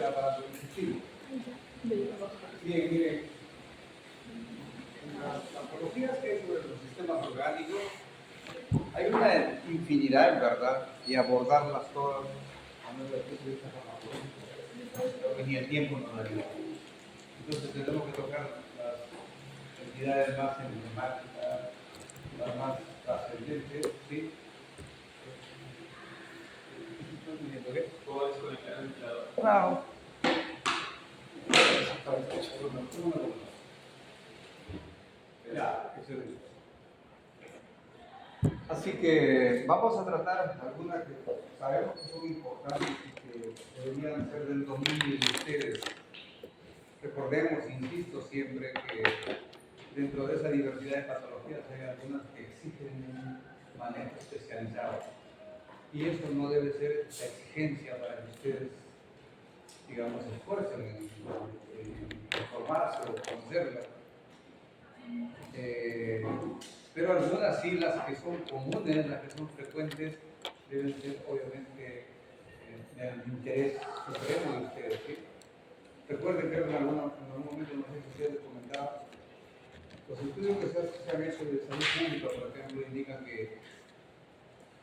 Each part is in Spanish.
del aparato digestivo. Bien, miren, en las patologías que hay sobre los sistemas orgánicos, hay una infinidad, ¿verdad? Y abordarlas todas a nuestro punto de vista farmacológico, creo que ni el tiempo nos daría. Entonces tenemos que tocar las entidades más emblemáticas, las más trascendentes, ¿sí? ¿Puedo desconectar el ventilador? Claro. Ya, excelente. Así que vamos a tratar algunas que sabemos que son importantes y que deberían ser del dominio de ustedes. Recordemos, insisto siempre, que dentro de esa diversidad de patologías hay algunas que exigen un manejo especializado. Y eso no debe ser la exigencia para que ustedes, digamos, se esfuercen en formarse o conocerla. Pero algunas sí, las que son comunes, las que son frecuentes, deben ser obviamente del interés supremo de ustedes, ¿sí? Recuerden que en algún momento, no sé si ustedes comentaban, los estudios que se han hecho de salud pública, por ejemplo, indican que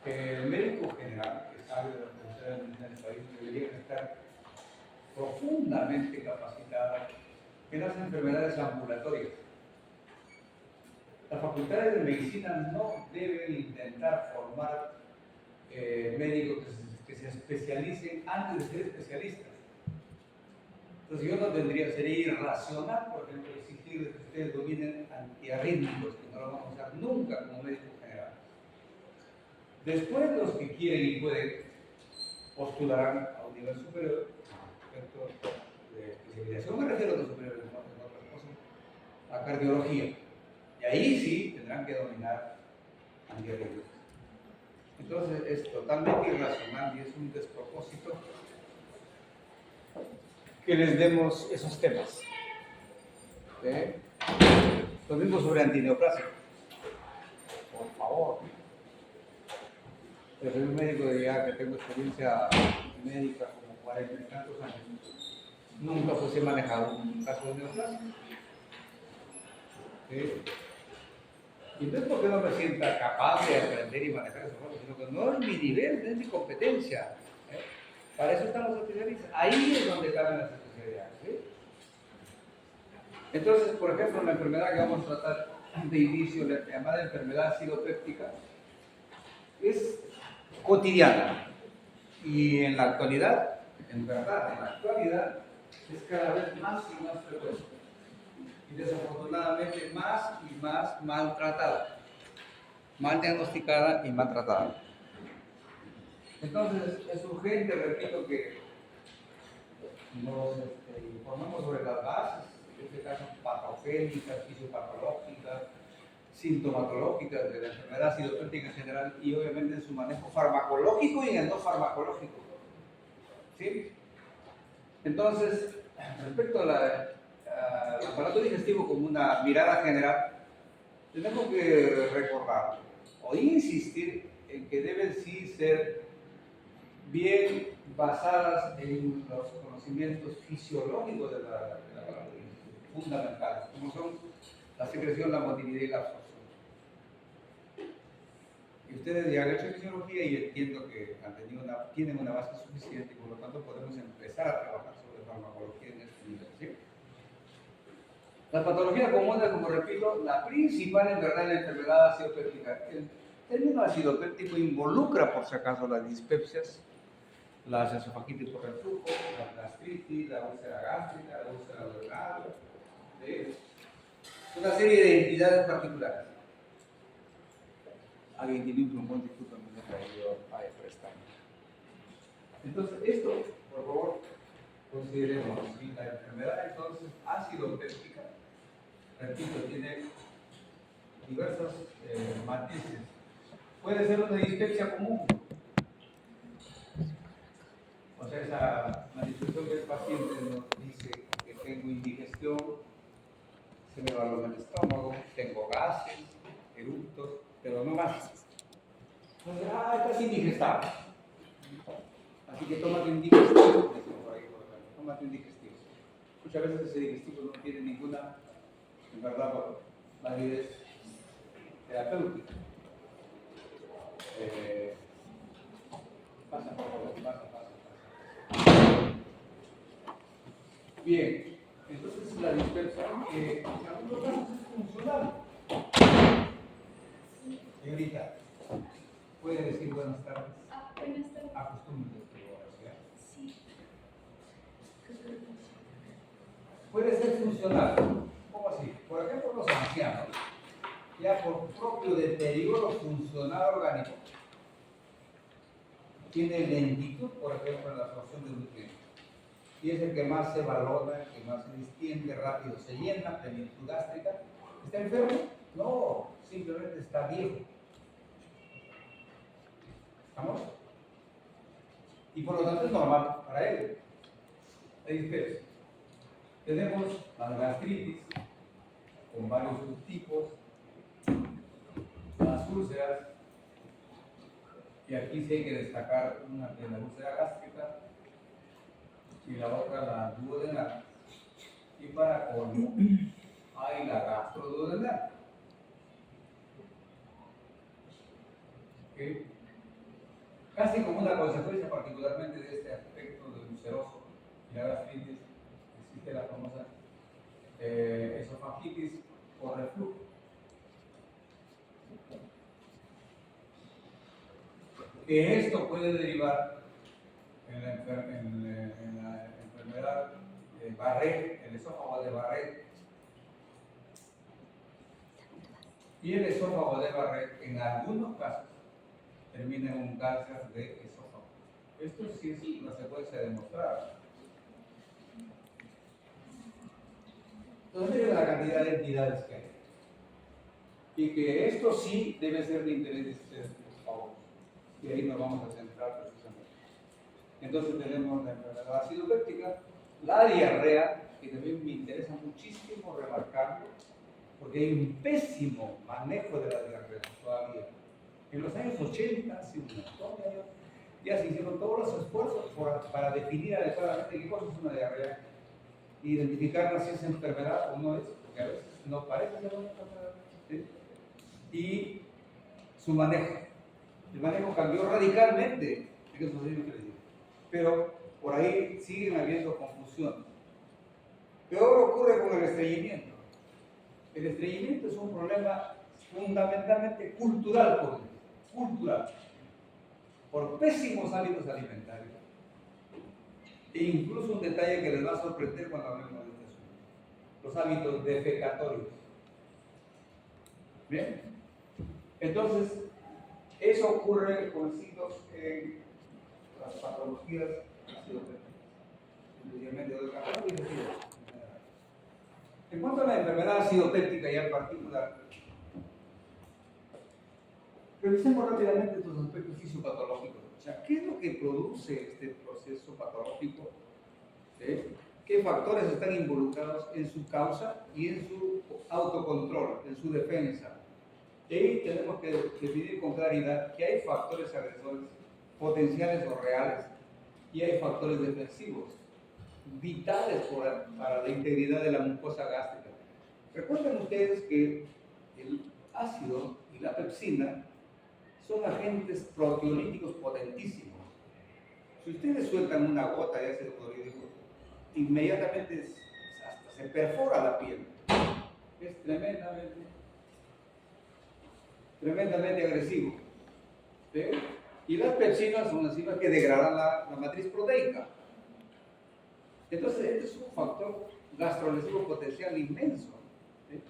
el médico general que sabe de la necesidad de medicina del país debería estar profundamente capacitado en las enfermedades ambulatorias. Las facultades de medicina no deben intentar formar médicos que se especialicen antes de ser especialistas. Entonces yo no tendría, sería irracional, por ejemplo, exigir que ustedes dominen antiarrítmicos, que no lo vamos a usar nunca como médico general. Después los que quieren y pueden postularán a un nivel superior, de especialización, me refiero a los superiores, no a otra cosa, a cardiología. Y ahí sí tendrán que dominar antiarrítmicos. Entonces es totalmente irracional y es un despropósito que les demos esos temas. Lo mismo sobre antineoplasia. Por favor. Yo soy un médico de ya que tengo experiencia médica como 40 y tantos años. Nunca pues he manejado un caso de neoplasia. Y no es porque no me sienta capaz de aprender y manejar esos juegos, sino que no es mi nivel, no es mi competencia. Para eso están los especialistas. Ahí es donde caben las especialidades. ¿Sí? Entonces, por ejemplo, la enfermedad que vamos a tratar de inicio, la llamada enfermedad silopéptica, es cotidiana. Y en la actualidad, en verdad, en la actualidad, es cada vez más y más frecuente. Y desafortunadamente más y más maltratada. Mal diagnosticada y maltratada. Entonces, es urgente, repito, que nos informemos sobre las bases, en este caso patogénicas, fisiopatológicas, sintomatológicas de la enfermedad silopéptica en general y obviamente en su manejo farmacológico y en el no farmacológico. ¿Sí? Entonces, respecto al aparato digestivo como una mirada general, tenemos que recordar o insistir en que deben sí ser bien basadas en los conocimientos fisiológicos de la fundamentales, como son la secreción, la motilidad y la absorción. Y ustedes ya han hecho fisiología y entiendo que tienen una base suficiente y por lo tanto podemos empezar a trabajar sobre farmacología en este nivel. ¿Sí? La patología común es, como repito, la principal en verdad en la enfermedad acidopéptica. El término acidopéptico involucra, por si acaso, las dispepsias, las esofagitis por reflujo, la gastritis, la úlcera gástrica, la úlcera duodenal, una serie de entidades particulares. Alguien tiene un plumón, discúlpame, me he traído a prestar. Entonces, esto, por favor, consideremos. ¿Sí? La enfermedad, entonces, acidopéptica, repito, tiene diversos matices. Puede ser una dispepsia común. O sea, esa manifestación que el paciente nos dice que tengo indigestión, se me va el estómago, tengo gases, eructos, pero no más. Entonces, estás indigestable. Así que tómate indigestivo, más bien digestivo. Muchas veces ese digestivo no tiene ninguna, en verdad, validez terapéutica. Pasa. Bien, entonces la dispersión en algunos casos es funcional. Señorita, ¿puede decir buenas tardes? Buenas tardes. Acostúmbrese a la Sí. puede ser funcional. ¿Cómo así? Por ejemplo, los ancianos, ya por propio deterioro funcional orgánico, tiene lentitud, por ejemplo, en la absorción de nutrientes. Y es el que más se valora, el que más se distiende, rápido se llena, plenitud gástrica. ¿Está enfermo? No, simplemente está viejo. ¿Estamos? Y por lo tanto es normal para él. Hay dispersión. Tenemos la gastritis con varios subtipos, las úlceras, y aquí sí hay que destacar una que es la úlcera gástrica y la otra la duodenal. Y para colmo hay la gastroduodenal. ¿Okay? Casi como una consecuencia particularmente de este aspecto del ulceroso y la gastritis, existe la famosa esofagitis o reflujo. Que esto puede derivar en la enfermedad de Barrett, el esófago de Barrett. Y el esófago de Barrett, en algunos casos, termina en un cáncer de esófago. Esto sí es una secuencia demostrada. Entonces, miren la cantidad de entidades que hay. Y que esto sí debe ser de interés de ustedes, por favor. Y ahí nos vamos a centrar precisamente. Entonces tenemos la enfermedad acidopéptica, la diarrea, que también me interesa muchísimo remarcarlo, porque hay un pésimo manejo de la diarrea todavía. En los años 80, hace un montón de años, ya se hicieron todos los esfuerzos para definir adecuadamente qué cosa es una diarrea, identificar si es enfermedad o no es, porque a veces no parece ser una enfermedad, ¿sí? Y su manejo. El manejo cambió radicalmente en esos años que les digo. Pero por ahí siguen habiendo confusiones. Peor ocurre con el estreñimiento. El estreñimiento es un problema fundamentalmente cultural, por pésimos hábitos alimentarios. E incluso un detalle que les va a sorprender cuando hablemos de este asunto: los hábitos defecatorios. ¿Bien? Entonces, eso ocurre con signos en las patologías acidopépticas, en cuanto a la enfermedad acidopéptica ya en particular, revisemos rápidamente estos aspectos fisiopatológicos. O sea, ¿qué es lo que produce este proceso patológico? ¿Sí? ¿Qué factores están involucrados en su causa y en su autocontrol, en su defensa? Y ahí tenemos que definir con claridad que hay factores agresores potenciales o reales y hay factores defensivos vitales para la integridad de la mucosa gástrica. Recuerden ustedes que el ácido y la pepsina son agentes proteolíticos potentísimos. Si ustedes sueltan una gota de ácido clorhídrico, inmediatamente hasta se perfora la piel. Es tremendamente agresivo. ¿Sí? Y las pepsinas son enzimas que degradan la matriz proteica. Entonces, este es un factor gastrolesivo potencial inmenso. ¿Sí?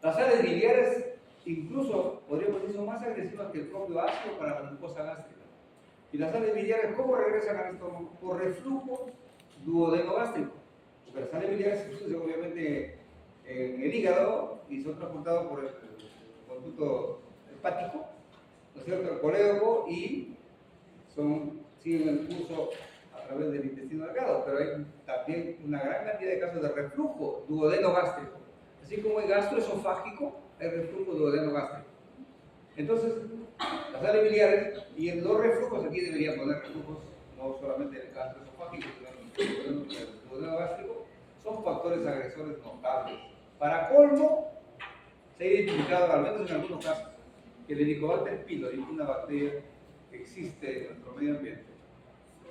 Las sales biliares, incluso podríamos decir, son más agresivas que el propio ácido para la mucosa gástrica. Y las sales biliares, ¿cómo regresan al estómago? Por reflujo duodenogástrico. Porque las sales biliares se producen obviamente en el hígado y son transportados por el conducto hepático, ¿no es cierto?, el colédoco, y siguen el curso a través del intestino delgado, pero hay también una gran cantidad de casos de reflujo duodenogástrico. Así como hay gastroesofágico, hay reflujo duodenogástrico. Entonces, las sales biliares y los reflujos, aquí debería poner reflujos no solamente el cáncer esofágico, sino el duodeno gástrico, son factores agresores notables. Para colmo, se ha identificado, al menos en algunos casos, que el Helicobacter pylori, una bacteria que existe en nuestro medio ambiente,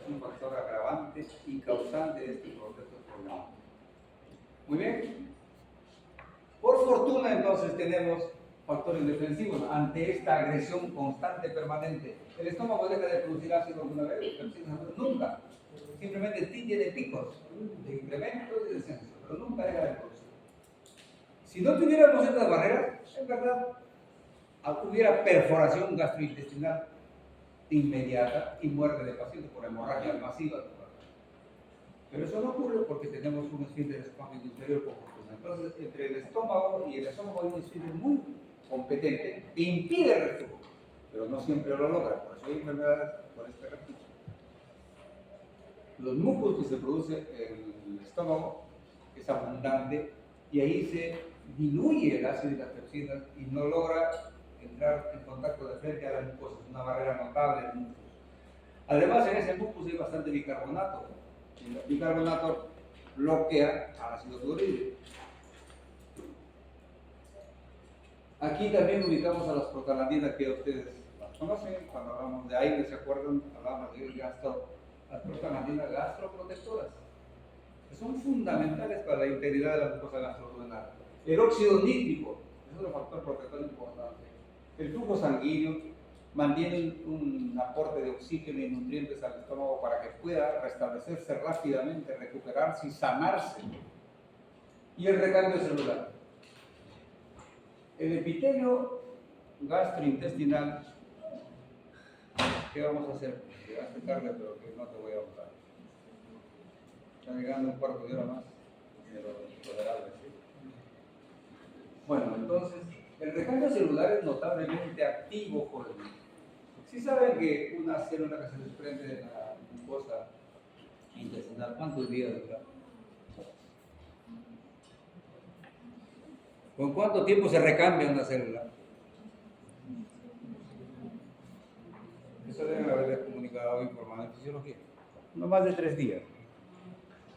es un factor agravante y causante de este proceso de problema. Muy bien. Por fortuna, entonces, tenemos factores defensivos ante esta agresión constante, permanente. ¿El estómago deja de producir ácido alguna vez? Nunca. Simplemente tiene picos de incrementos y descensos, pero nunca deja de producir. Si no tuviéramos estas barreras, en verdad, hubiera perforación gastrointestinal inmediata y muerte de pacientes por hemorragia masiva. Pero eso no ocurre porque tenemos un esfínter esofágico inferior por fortuna. Entonces, entre el estómago y el esófago hay un esfínter muy competente que impide el reflujo, pero no siempre lo logra. Por eso hay enfermedades por este reflujo. Los mucos que se produce en el estómago es abundante y ahí se diluye el ácido y las pepsinas y no logra entrar en contacto de frente a la mucosa. Es una barrera notable del mucus. Además, en ese mucus hay bastante bicarbonato. Y el bicarbonato bloquea al ácido clorhídrico. Aquí también ubicamos a las prostaglandinas que ustedes las conocen. Cuando hablamos de aire, ¿se acuerdan? Hablamos de las prostaglandinas gastroprotectoras, que son fundamentales para la integridad de la mucosa gastroduodenal. El óxido nítrico es otro factor protector importante. El flujo sanguíneo mantiene un aporte de oxígeno y nutrientes al estómago para que pueda restablecerse rápidamente, recuperarse y sanarse. Y el recambio celular. El epitelio gastrointestinal, ¿qué vamos a hacer? Llegaste tarde, pero que no te voy a votar. Está llegando un cuarto de hora más, pero tolerable, ¿sí? Bueno, entonces, el recambio celular es notablemente activo por el virus. Si saben que una célula que se desprende de la mucosa intestinal, ¿cuántos días dura? ¿Con cuánto tiempo se recambia una célula? Eso deben haberles comunicado o informado en fisiología. No más de 3 días.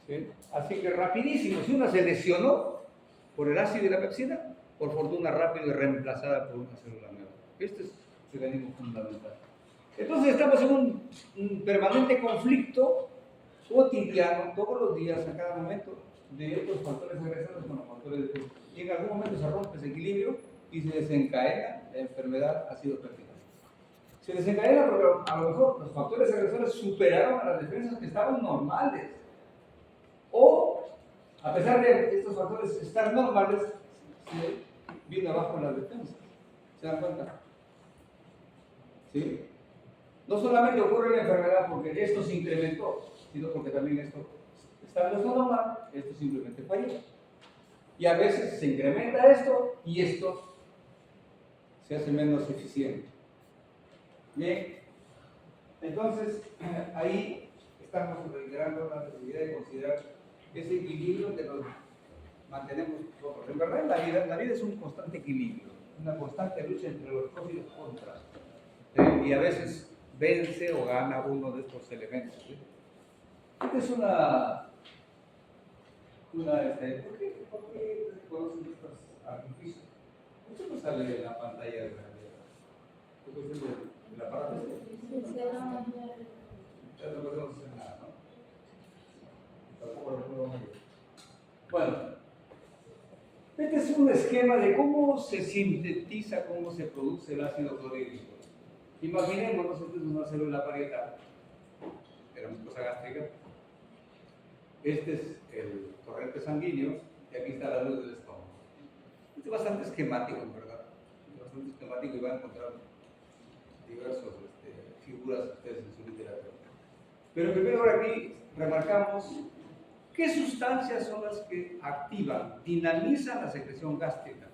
¿Sí? Así que rapidísimo, si una se lesionó por el ácido y la pepsina, por fortuna rápido es reemplazada por una célula nueva. Este es el mecanismo fundamental. Entonces estamos en un permanente conflicto cotidiano, todos los días, a cada momento, de estos factores agresores con los factores de flujo. Y en algún momento se rompe ese equilibrio y se desencadena la enfermedad ácido-péptica. Se desencadena porque a lo mejor los factores agresores superaron a las defensas que estaban normales. O, a pesar de estos factores estar normales, se vino abajo las defensas. ¿Se dan cuenta? ¿Sí? No solamente ocurre la enfermedad porque esto se incrementó, sino porque también esto está normal, esto simplemente falló. Y a veces se incrementa esto y esto se hace menos eficiente. Bien, entonces ahí estamos reiterando la necesidad de considerar ese equilibrio que nos mantenemos nosotros. En verdad, la vida es un constante equilibrio, una constante lucha entre los pros y los contras. Y a veces vence o gana uno de estos elementos. ¿Sí? Esta es ¿por qué se conocen estos artificios? Esto no sale en la pantalla de la aparato. No podemos hacer nada, ¿no? Bueno, este es un esquema de cómo se sintetiza, cómo se produce el ácido clorhídrico. Imaginémonos, esta es una célula parietal de la mucosa gástrica. Este es el torrente sanguíneo y aquí está la luz del estómago. Este es bastante esquemático, en verdad. Bastante esquemático y van a encontrar diversas figuras ustedes en su literatura. Pero primero ahora aquí remarcamos qué sustancias son las que activan, dinamizan la secreción gástrica.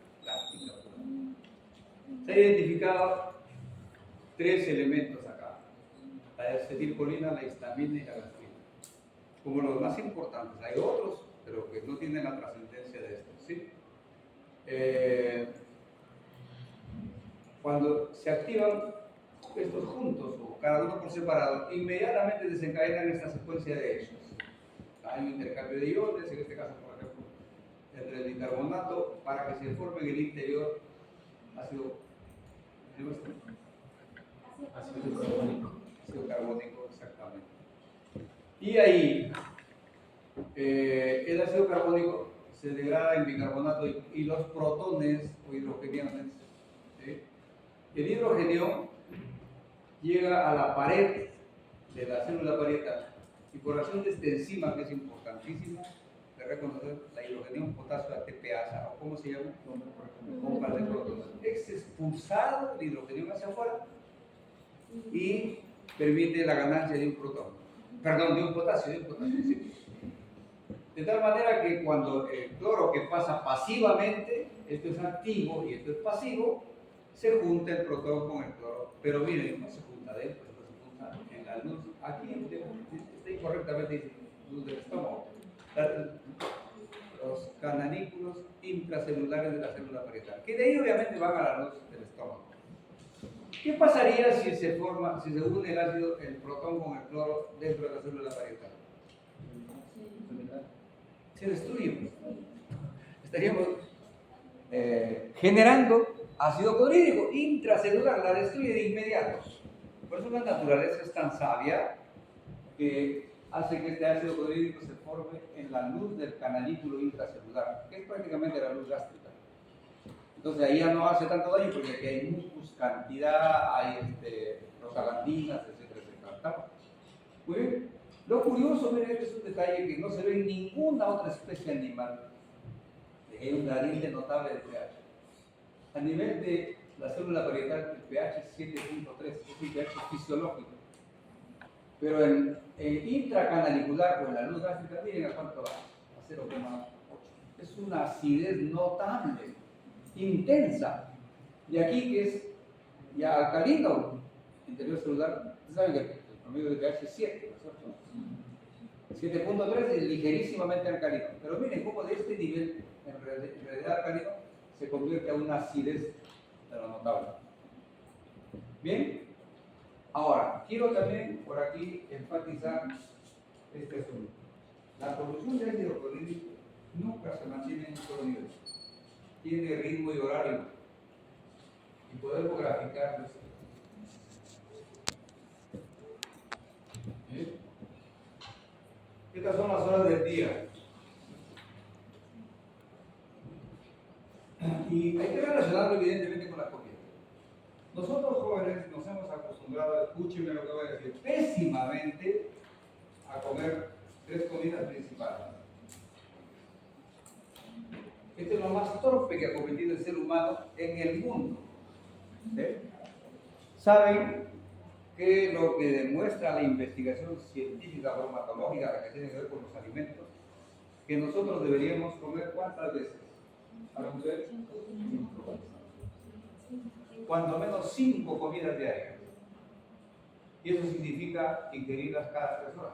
Se ha identificado 3 elementos acá: la acetilcolina, la histamina y la gastrina, como los más importantes. Hay otros, pero que no tienen la trascendencia de estos, ¿sí? Cuando se activan estos juntos o cada uno por separado, inmediatamente desencadenan esta secuencia de hechos. Hay un intercambio de iones, en este caso, por ejemplo, entre el bicarbonato, para que se forme en el interior ácido carbónico. ácido carbónico, exactamente. Y ahí, el ácido carbónico se degrada en bicarbonato y los protones o hidrogeniones, ¿sí? El hidrogenio llega a la pared de la célula parietal y por acción de esta enzima que es importantísima de reconocer, la hidrogenión potasio ATPasa, o ¿cómo se llama? Bomba de protones. Es expulsado el hidrogenión hacia afuera y permite la ganancia de un protón, perdón, de un potasio, sí. De tal manera que cuando el cloro que pasa pasivamente, esto es activo y esto es pasivo, se junta el protón con el cloro. Pero miren, no se junta dentro, se junta en la luz. Aquí está incorrectamente dice luz del estómago. Los cananículos intracelulares de la célula parietal, que de ahí obviamente van a la luz del estómago. ¿Qué pasaría si se une el protón con el cloro dentro de la célula parietal? Se destruye. Estaríamos generando ácido clorhídrico intracelular, la destruye de inmediato. Por eso la naturaleza es tan sabia que hace que este ácido clorhídrico se forme en la luz del cananículo intracelular, que es prácticamente la luz gástrica. Entonces ahí ya no hace tanto daño porque aquí hay mucus, cantidad, hay prostaglandinas, etcétera, etcétera. Muy bien. Lo curioso, miren, este es un detalle que no se ve en ninguna otra especie animal. Hay un gradiente notable de pH. A nivel de la célula parietal, el pH es 7.3, es un pH fisiológico. Pero en intracanalicular o en la luz gástrica, miren a cuánto va, a 0.8. Es una acidez notable, intensa. Y aquí que es ya alcalino, interior celular, ustedes saben que el promedio de pH es 7, ¿no es cierto? 7.3 es ligerísimamente alcalino. Pero miren cómo de este nivel, en realidad alcalino, se convierte a una acidez de lo notable. Bien. Ahora, quiero también por aquí enfatizar este asunto. La producción de ácido clorhídrico nunca se mantiene en un solo nivel. Tiene ritmo y horario. Y podemos graficarlo. Estas son las horas del día. Y hay que relacionarlo evidentemente con la comida. Nosotros jóvenes nos hemos acostumbrado, escúchenme lo que voy a decir, pésimamente a comer 3 comidas principales. Esto es lo más torpe que ha cometido el ser humano en el mundo. ¿Sí? Saben que lo que demuestra la investigación científica bromatológica, la que tiene que ver con los alimentos, que nosotros deberíamos comer ¿cuántas veces? ¿Saben ustedes? Cuando menos 5 comidas diarias. Y eso significa ingerirlas cada 3 horas.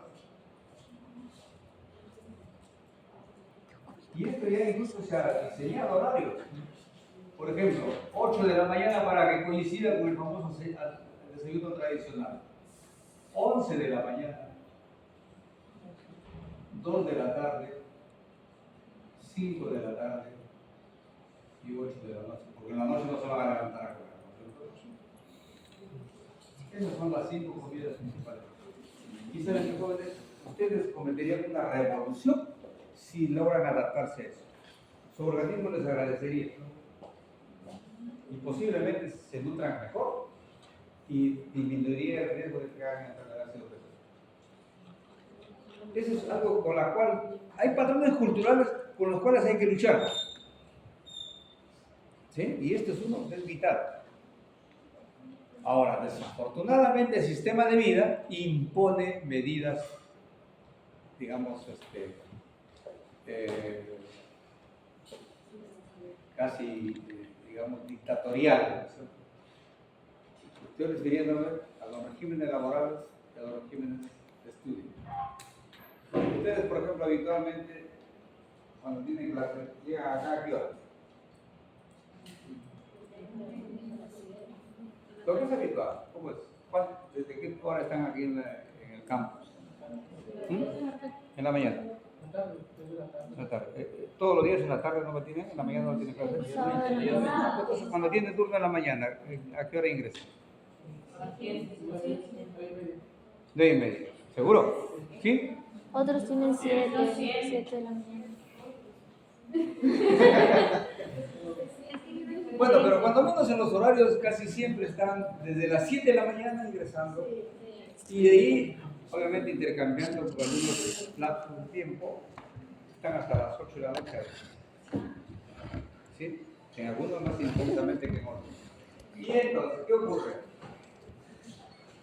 Y esto ya incluso se ha diseñado horarios. Por ejemplo, 8 de la mañana para que coincida con el famoso desayuno tradicional. 11 de la mañana, 2 de la tarde, 5 de la tarde y 8 de la noche. Porque en la noche no se van a levantar a comer. Esas son las 5 comidas principales. Y saben que jóvenes, ustedes cometerían una revolución si logran adaptarse a eso. Su organismo les agradecería. Y posiblemente se nutran mejor y disminuiría el riesgo de que hagan enfermedades de peso. Eso es algo con la cual hay patrones culturales con los cuales hay que luchar. ¿Sí? Y este es uno que es vital. Ahora, desafortunadamente, el sistema de vida impone medidas, digamos, casi, digamos, dictatoriales. Estoy refiriéndome a los regímenes laborales y a los regímenes de estudio. Ustedes, por ejemplo, habitualmente, cuando tienen clase, llegan acá, ¿a qué hora? Lo que es habitual, ¿cómo es? ¿Desde qué hora están aquí en el campus? ¿Mm? En la mañana. En la tarde. Todos los días en la tarde no me tienen, en la mañana no tienen clase. Entonces, cuando tienen turno en la mañana, ¿a qué hora ingresan? 9:30. ¿Seguro? ¿Sí? Otros tienen 7 de la mañana. Bueno, pero cuando menos en los horarios casi siempre están desde las 7 de la mañana ingresando y de ahí, obviamente, intercambiando con algunos lapsos de tiempo, están hasta las 8 de la noche. ¿Sí? En algunos más intensamente que en otros. Y entonces, ¿qué ocurre?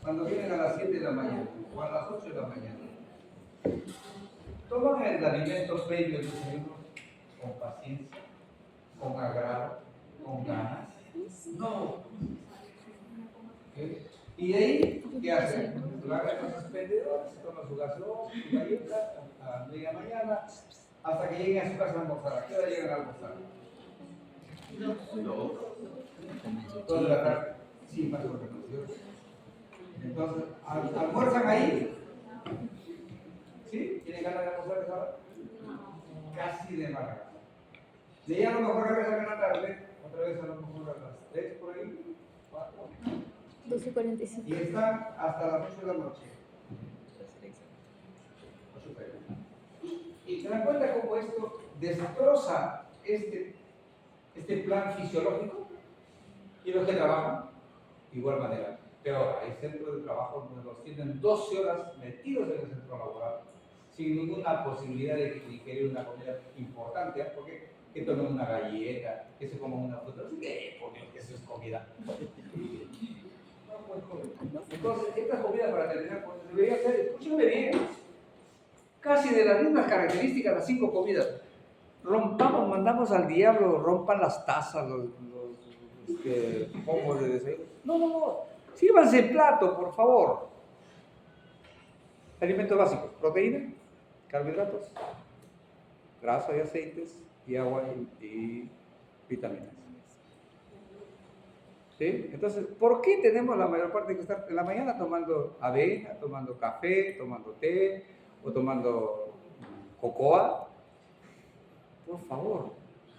Cuando vienen a las 7 de la mañana o a las 8 de la mañana, toman el alimento previo del desayuno con paciencia, con agrado, con ganas. No. ¿Okay? Y de ahí, ¿qué hacen? Agarran los expendedores, toman su gaseosa, su galleta a media mañana, hasta que lleguen a su casa a almorzar. ¿A qué hora llegan a almorzar? Toda la tarde. Sí, más o menos. Entonces, ¿almuerzan ahí? ¿Sí? ¿Tienen ganas de almorzar esa hora? Casi de mala gana. De ahí a lo mejor regresan en la tarde, otra vez a lo mejor a las 3 por ahí, 4. 12:45. Y están hasta las 8 de la noche. Y te das cuenta cómo esto destroza este plan fisiológico. Y los que trabajan, de igual manera. Pero hay centros de trabajo donde los tienen 12 horas metidos en el centro laboral, sin ninguna posibilidad de que ingerir una comida importante, porque que tomen una galleta, que se coman una fruta. ¿Qué? Por Dios, que eso es comida. Entonces, esta comida, para terminar, pues, debería ser, escúchame bien, casi de las mismas características, las 5 comidas. Rompamos, mandamos al diablo, rompan las tazas, los pomos de desayuno. No. Sírvanse el plato, por favor. Alimentos básicos: proteína, carbohidratos, grasa y aceites, y agua y vitaminas. ¿Sí? Entonces, ¿por qué tenemos la mayor parte que estar en la mañana tomando avena, tomando café, tomando té o tomando cocoa? Por favor,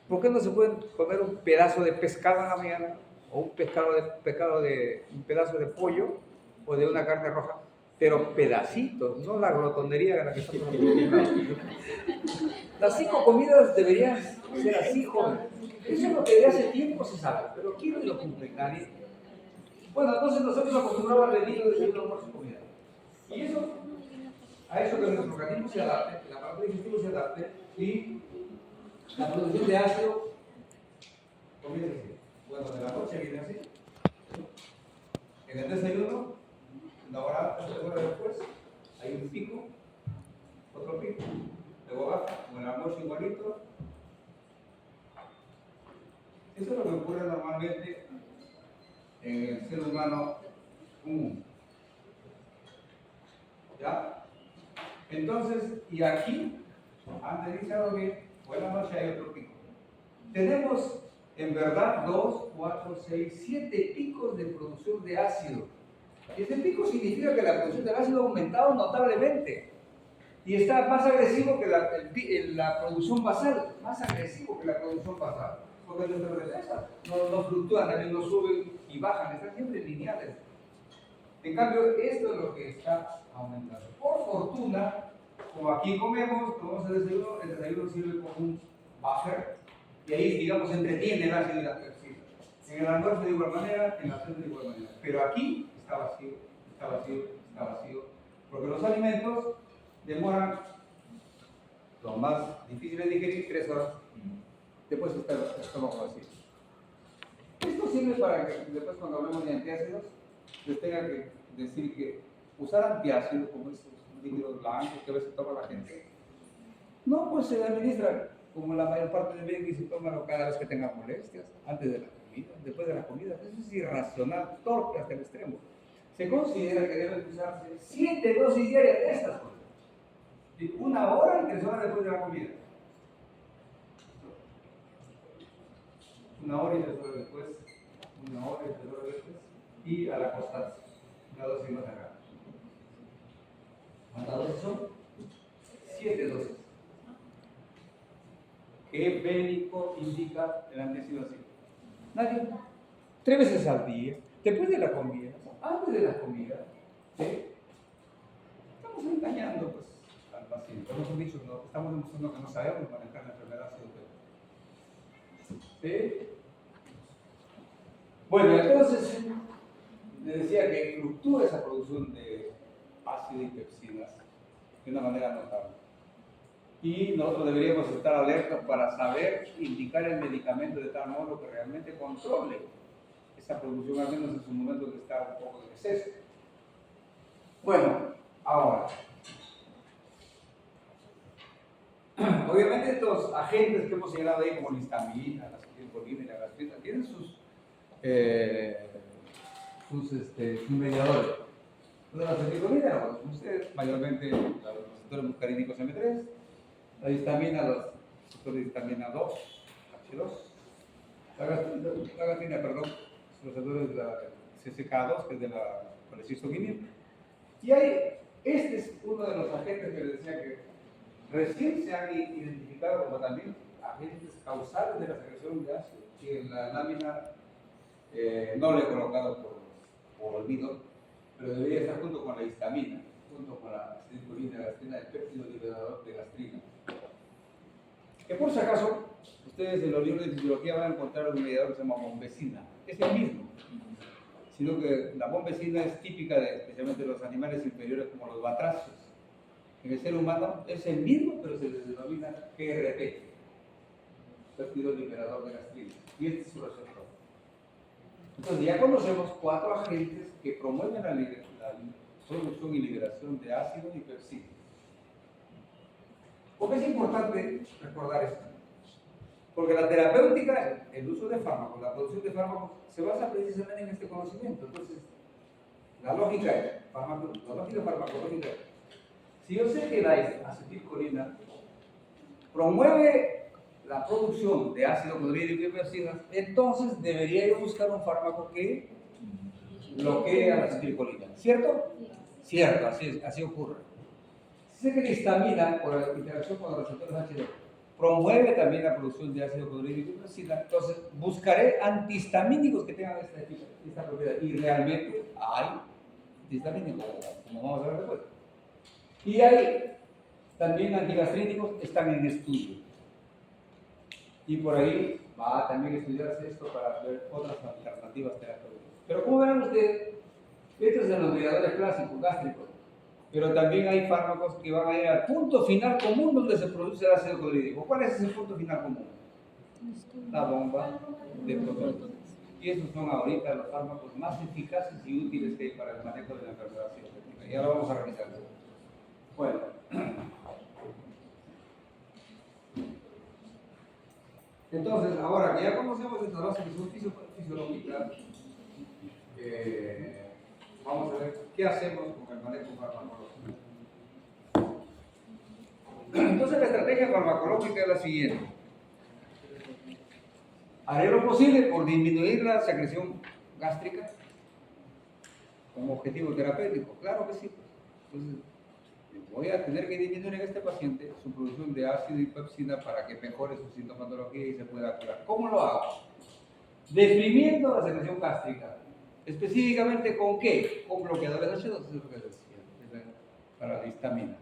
¿por qué no se pueden comer un pedazo de pescado en la mañana? O un pedazo de pollo o de una carne roja, pero pedacitos, no la glotonería de la que estamos hablando. Las 5 comidas deberían ser así, joven. Eso es lo que de hace tiempo se sabe, pero ¿quién lo cumple? Nadie. Bueno, entonces nosotros acostumbramos a venir desayuno, almuerzo y comida. Y eso, a eso que nuestro organismo se adapte, el aparato digestivo se adapte, y la producción de ácido comienza así. Bueno, de la noche viene así. En el desayuno, una hora antes, 3 horas después, hay un pico, otro pico, luego baja, con el almuerzo igualito. Eso es lo que ocurre normalmente en el ser humano común. ¿Ya? Entonces, y aquí, antes de irse a dormir, buena noche, hay otro pico. Tenemos en verdad 2, 4, 6, 7 picos de producción de ácido. Y ese pico significa que la producción del ácido ha aumentado notablemente. Y está más agresivo que la producción basal, más agresivo que la producción basal. Porque nuestras defensas no fluctúan, también no suben y bajan, están siempre lineales. En cambio, esto es lo que está aumentando. Por fortuna, como aquí tomamos el desayuno sirve como un buffer, y ahí, digamos, entretiene el ácido y la toxina. En el almuerzo de igual manera, en la cena de igual manera. Pero aquí está vacío, porque los alimentos demoran, lo más difícil de digerir, 3 horas. Después está el estómago vacío. Esto sirve para que después, cuando hablemos de antiácidos, les tenga que decir que usar antiácidos, como estos líquidos blancos que a veces toma la gente, no, pues se administra como la mayor parte de veces, y se toma cada vez que tenga molestias, antes de la comida, después de la comida. Eso es irracional, torpe hasta el extremo. Se considera que deben usarse 7 dosis diarias de estas cosas. 1 hora y 3 horas después de la comida. 1 hora y 3 horas después. 1 hora y 3 horas después. y a la constancia. La dosis más acá. ¿Cuántas dosis son? 7 dosis. ¿Qué médico indica el antecido así? Nadie. 3 veces al día, después de la comida, antes de la comida. ¿Sí? Estamos engañando pues, al paciente. Hemos dicho, no, estamos demostrando que no sabemos manejar la enfermedad COPD. ¿Sí? Bueno, entonces, le decía que fluctúa esa producción de ácido y pepsinas de una manera notable. Y nosotros deberíamos estar alertas para saber indicar el medicamento de tal modo que realmente controle esa producción, al menos en su momento que está un poco en exceso. Bueno, ahora, obviamente estos agentes que hemos señalado ahí, como la histamina, la acetilcolina y la gastrina, tienen sus mediadores. La acetilcolina, bueno, ustedes, mayormente los receptores muscarínicos M3, la histamina, los receptores de histamina 2, H2, la gastrina, perdón, los receptores de la CCK2, que es de la colecistoquinina. Y este es uno de los agentes que les decía que recién se han identificado como también agentes causales de la secreción de ácido, que en la lámina no lo he colocado por olvido, pero debería estar junto con la histamina, junto con la acetilcolina, la gastrina, el péptido liberador de gastrina. Que por si acaso, ustedes en los libros de fisiología van a encontrar un mediador que se llama bombecina. Es el mismo, sino que la bombecina es típica especialmente de los animales inferiores como los batracios. En el ser humano es el mismo, pero se les denomina GRP, péptido liberador de gastrina, y este es su receptor. Entonces ya conocemos 4 agentes que promueven la producción y liberación de ácido y pepsina. ¿Por qué es importante recordar esto? Porque la terapéutica, el uso de fármacos, la producción de fármacos, se basa precisamente en este conocimiento. Entonces, la lógica farmacológica es, si yo sé que la acetilcolina promueve la producción de ácido clorhídrico y pepsinas, entonces debería yo buscar un fármaco que bloquee a la acetilcolina. ¿Cierto? Cierto, así ocurre. Si sé que la histamina, por la interacción con los receptores H2, promueve también la producción de ácido clorhídrico y pepsina, entonces buscaré antihistamínicos que tengan esta propiedad. Y realmente hay antihistamínicos, como vamos a ver después. Y hay también antigastrínicos, están en estudio. Y por ahí va a también estudiarse esto para ver otras alternativas terapéuticas. Pero como verán ustedes, estos son los mediadores clásicos, gástricos. Pero también hay fármacos que van a ir al punto final común donde se produce el ácido clorhídrico. ¿Cuál es ese punto final común? La bomba de protones. Y esos son ahorita los fármacos más eficaces y útiles que hay para el manejo de la enfermedad citopénica. Ya lo vamos a revisar. Bueno. Entonces, ahora que ya conocemos estas bases que son fisiológicas, vamos a ver qué hacemos con el manejo farmacológico. Entonces, la estrategia farmacológica es la siguiente. Haré lo posible por disminuir la secreción gástrica como objetivo terapéutico. Claro que sí. Entonces, voy a tener que disminuir en este paciente su producción de ácido y pepsina para que mejore su sintomatología y se pueda curar. ¿Cómo lo hago? Deprimiendo la secreción gástrica. ¿Específicamente con qué? Con bloqueadores H2, eso es lo que decía, para la histamina.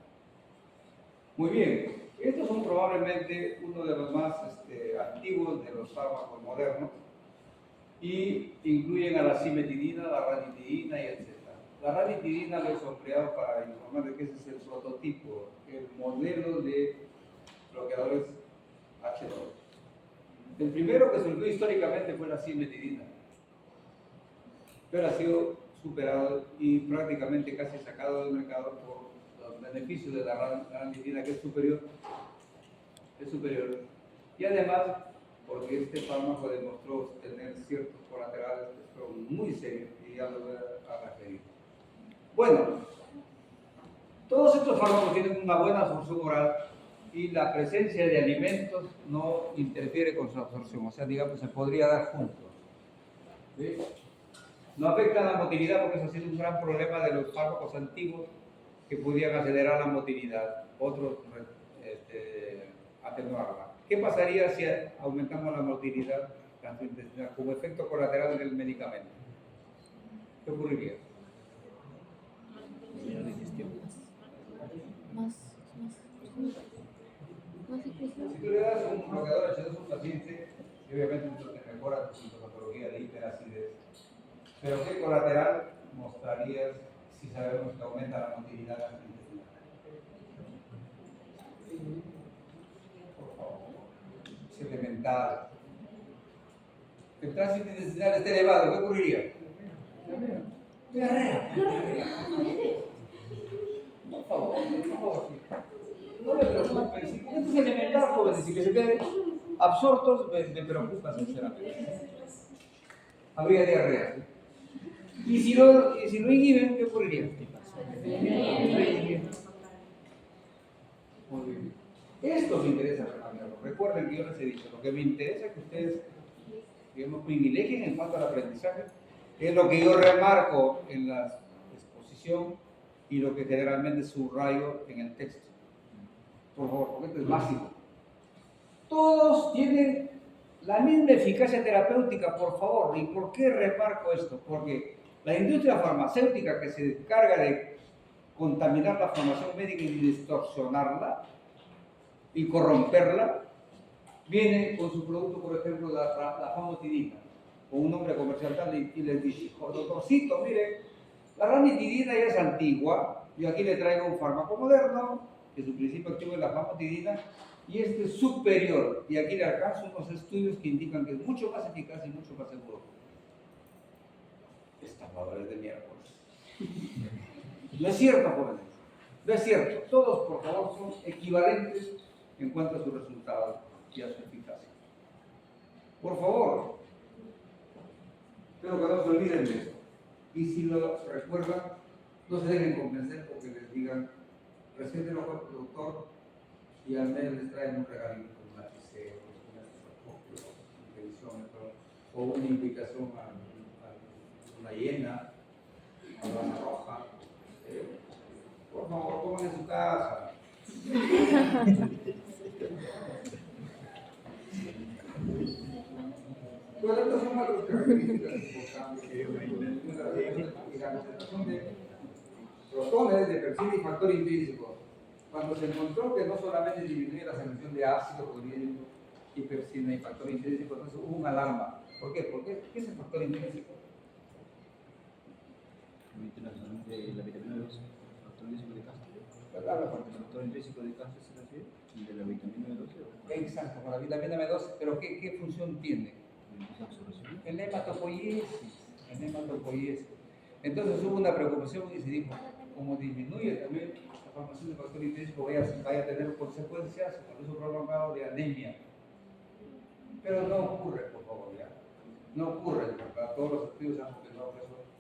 Muy bien, estos son probablemente uno de los más antiguos de los fármacos modernos y incluyen a la cimetidina, la ranitidina y etc. La ranitidina lo he empleado para informar de que ese es el prototipo, el modelo de bloqueadores H2. El primero que se empleó históricamente fue la cimetidina, pero ha sido superado y prácticamente casi sacado del mercado por los beneficios de la ranitidina, que es superior. Y además, porque este fármaco demostró tener ciertos colaterales que fueron muy serios y ya lo voy a referir. Bueno, todos estos fármacos tienen una buena absorción oral y la presencia de alimentos no interfiere con su absorción, o sea, digamos, se podría dar juntos. ¿Sí? No afectan la motilidad porque eso ha sido un gran problema de los fármacos antiguos que podían acelerar la motilidad, otros atenuarla. ¿Qué pasaría si aumentamos la motilidad gastrointestinal como efecto colateral del medicamento? ¿Qué ocurriría? Más secreción. Si tú le das un bloqueador H2 a un paciente, obviamente te mejora tu sintomatología de hiperacidez. Pero ¿qué colateral mostrarías si sabemos que aumenta la motilidad gastrointestinal? Por favor, es elemental. El tránsito intestinal está elevado, ¿qué ocurriría? Diarrea. Por favor, por favor. No me preocupes. Si esto es elemental, jóvenes, y que se queden absortos, me preocupa sinceramente. Habría diarrea. Y si lo inhiben, ¿qué ocurriría? Muy bien. Esto me interesa remarcarlo. Recuerden que yo les he dicho, lo que me interesa es que ustedes, digamos, privilegien en cuanto al aprendizaje, es lo que yo remarco en la exposición y lo que generalmente subrayo en el texto. Por favor, porque esto es básico. Todos tienen la misma eficacia terapéutica, por favor. ¿Y por qué remarco esto? Porque la industria farmacéutica que se encarga de contaminar la formación médica y distorsionarla y corromperla, viene con su producto, por ejemplo, la famotidina, o un nombre comercial tal, y les dice, doctorcito, mire, la ranitidina ya es antigua, yo aquí le traigo un fármaco moderno, que su principio activo es la famotidina, y este es superior, y aquí le alcanzo unos estudios que indican que es mucho más eficaz y mucho más seguro. Estafadores de miércoles. No es cierto, jóvenes, no es cierto. Todos, por favor, son equivalentes en cuanto a sus resultados y a su eficacia. Por favor, espero que no se olviden de eso. Y si lo recuerdan, no se dejen convencer porque les digan, recéntelo con el doctor y al menos les traen un regalito, un lapicero, un tensiómetro o una invitación a una hiena, a la roja. Por favor, tomen en su casa. Pues estas son otras características importantes. Y la concentración de protones de perfil y factor intrínseco. Cuando se encontró que no solamente disminuye la secreción de ácido clorhídrico, hipercina y factor intrínseco, entonces hubo una alarma. ¿Por qué? ¿Qué es el factor intrínseco? De la vitamina B12, factor intrínseco de cáncer. El factor intrínseco de cáncer se refiere y de la vitamina B12. Exacto, con la vitamina B12, pero ¿qué función tiene? El hematopoiesis. Entonces hubo una preocupación y se dijo, como disminuye también la formación del factor intrínseco, vaya a tener consecuencias con uso prolongado de anemia. Pero no ocurre, por favor, ya. No ocurre, porque todos los estudios han confirmado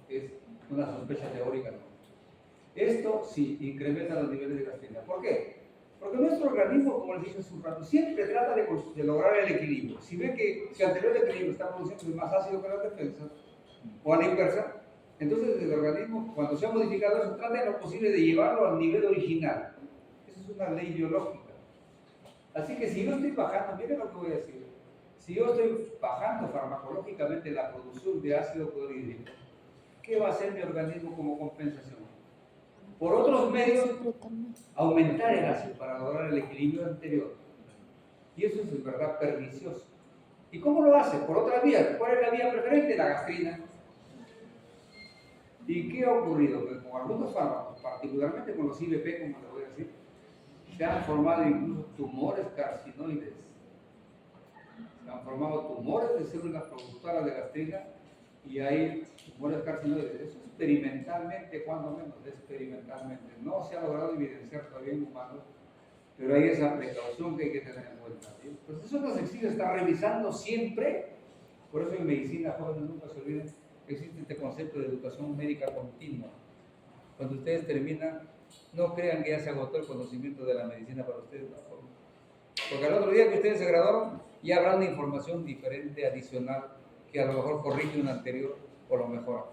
que eso es una sospecha teórica. No. Esto sí incrementa los niveles de gastrina. ¿Por qué? Porque nuestro organismo, como les dije hace un rato, siempre trata de lograr el equilibrio. Si ve que si ante el equilibrio está produciendo más ácido que las defensas, o a la inversa, entonces el organismo, cuando se ha modificado eso, trata en lo posible de llevarlo al nivel original. Esa es una ley biológica. Así que si yo estoy bajando, miren lo que voy a decir, si yo estoy bajando farmacológicamente la producción de ácido clorhídrico, ¿qué va a hacer mi organismo como compensación? Por otros medios, aumentar el ácido para lograr el equilibrio anterior. Y eso es en verdad pernicioso. ¿Y cómo lo hace? Por otra vía. ¿Cuál es la vía preferente? La gastrina. ¿Y qué ha ocurrido? Que con algunos fármacos, particularmente con los IBP, como les voy a decir, se han formado incluso tumores carcinoides. Se han formado tumores de células productoras de gastrina y hay tumores carcinoides. Eso experimentalmente, cuando menos experimentalmente. No se ha logrado evidenciar todavía en humanos, pero hay esa precaución que hay que tener en cuenta. ¿Sí? Pues eso la SECSID está revisando siempre. Por eso en medicina, jóvenes, nunca se olviden, existe este concepto de educación médica continua. Cuando ustedes terminan, no crean que ya se agotó el conocimiento de la medicina para ustedes. No, porque al otro día que ustedes se graduaron, ya habrá una información diferente, adicional, que a lo mejor corrige una anterior o lo mejora.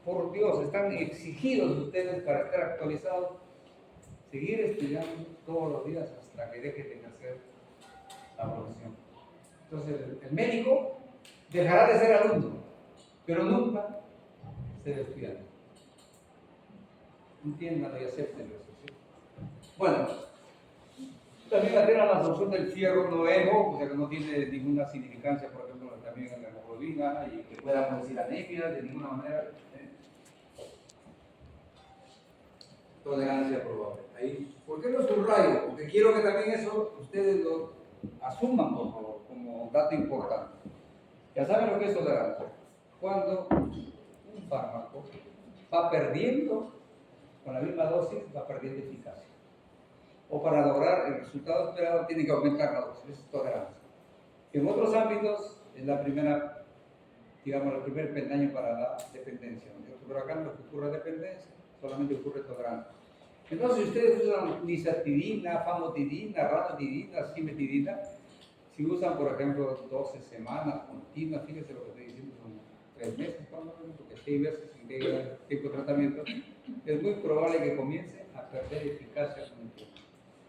por Dios, están exigidos ustedes para estar actualizados, seguir estudiando todos los días hasta que deje de ejercer la profesión. Entonces, el médico dejará de ser alumno, pero nunca se despida. Entiéndanlo y acepten eso. ¿Sí? Bueno, también la absorción del fierro nuevo, o sea que no tiene ninguna significancia, por ejemplo, también en la hemoglobina y que pueda producir anemia de ninguna manera. Tolerancia probable. Ahí, ¿por qué lo subrayo? Porque quiero que también eso ustedes lo asuman, por favor, como dato importante. Ya saben lo que es tolerancia. Cuando un fármaco va perdiendo, con la misma dosis, va perdiendo eficacia. O para lograr el resultado esperado, tiene que aumentar la dosis. Eso es tolerancia. En otros ámbitos, es la primera, digamos, el primer peldaño para la dependencia. Pero acá no ocurre dependencia, solamente ocurre tolerancia. Entonces, si ustedes usan nisatidina, famotidina, ranitidina, simetidina, si usan, por ejemplo, 12 semanas continuas, fíjense lo que estoy diciendo, son 3 meses, porque 6 veces sin que haya tiempo de tratamiento, es muy probable que comience a perder eficacia con el tiempo.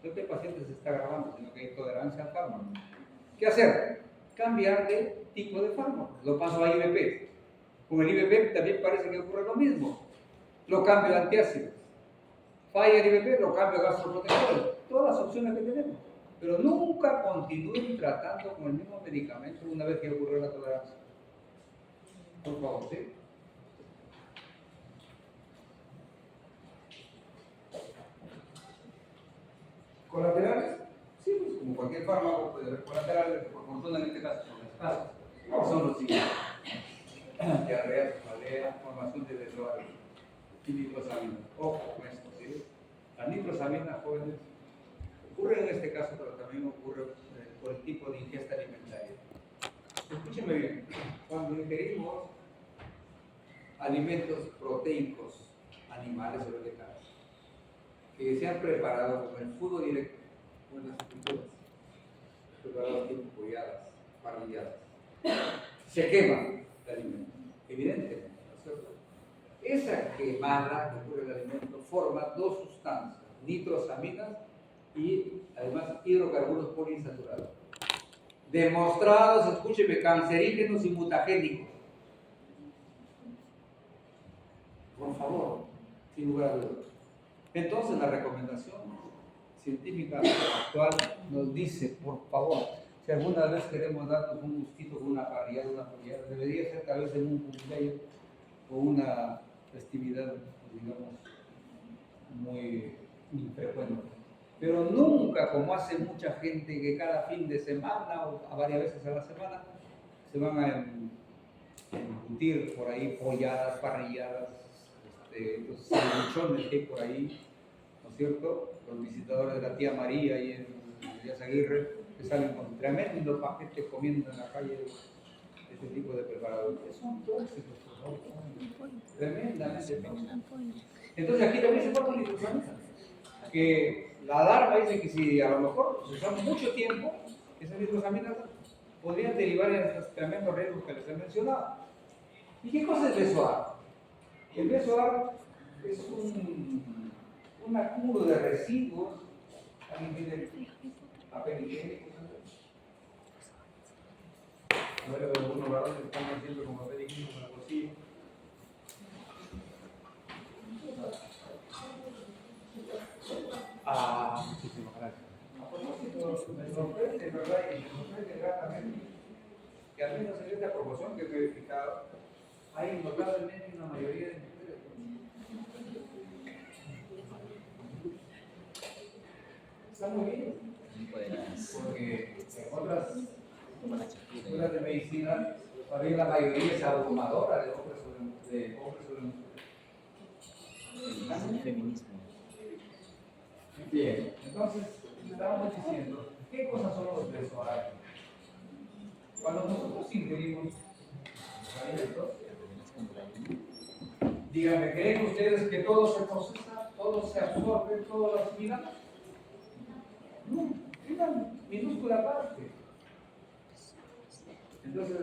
No es que el paciente se está agravando, sino que hay tolerancia al fármaco. ¿Qué hacer? Cambiar de tipo de fármaco. Lo paso a IVP. Con el IVP también parece que ocurre lo mismo. Lo cambio a antiácidos. Falla el IVP, lo cambio a gastroprotectores. Todas las opciones que tenemos. Pero nunca continúen tratando con el mismo medicamento una vez que ocurrió la tolerancia. Por favor, ¿sí? ¿Colaterales? Sí, pues como cualquier fármaco puede haber colaterales, por fortuna en este caso son escasos. Son los siguientes: diarrea, cefalea, formación de desloales y nitrosamina. Ojo con esto, ¿sí? La nitrosamina, jóvenes, ocurre en este caso, pero también ocurre por el tipo de ingesta alimentaria. Escúchenme bien, cuando ingerimos alimentos proteicos, animales o vegetales, que se han preparado con el fuego directo, con las frituras, preparados tipo polladas, parrilladas, se quema el alimento, evidentemente, ¿no es cierto? Esa quemada que ocurre en el alimento forma 2 sustancias, nitrosaminas y además hidrocarburos poliinsaturados, demostrados, escúcheme, cancerígenos y mutagénicos. Por favor, sin lugar a dudas. Entonces la recomendación científica actual nos dice, por favor, si alguna vez queremos darnos un gustito con una parrillada, debería ser tal vez en un cumpleaños o una festividad, digamos, muy infrecuente. Pero nunca, como hace mucha gente que cada fin de semana o a varias veces a la semana se van a embutir por ahí polladas, parrilladas, los sandwichones que hay por ahí, ¿no es cierto? Los visitadores de la tía María y en Díaz Aguirre, que salen con tremendo paquete comiendo en la calle este tipo de preparados. Son tóxicos, por favor, tremendamente tóxicos. Entonces aquí también se falta nitrosamina, que la alarma dice que si a lo mejor usamos mucho tiempo, esas nitrosaminas podrían derivar en estos tremendos riesgos que les he mencionado. ¿Y qué cosa es BSOAR? El BSOAR es un acúmulo de residuos. ¿Alguien tiene papel higiénico? A ver, algunos varones están haciendo con papel higiénico en el bolsillo. Muchísimas gracias. A propósito, me sorprende, ¿verdad? Y me sorprende gratamente que al menos en esta proporción que he verificado, hay notablemente una mayoría de mujeres. Está muy bien, porque en otras escuelas de medicina, todavía la mayoría es abrumadora de hombres sobre mujeres. El feminismo. Bien, entonces estábamos diciendo, ¿qué cosas son los BSOAR? Cuando nosotros ingerimos alimentos, díganme, ¿creen ustedes que todo se procesa, todo se absorbe, todo lo asimila? No, es una minúscula parte. Entonces,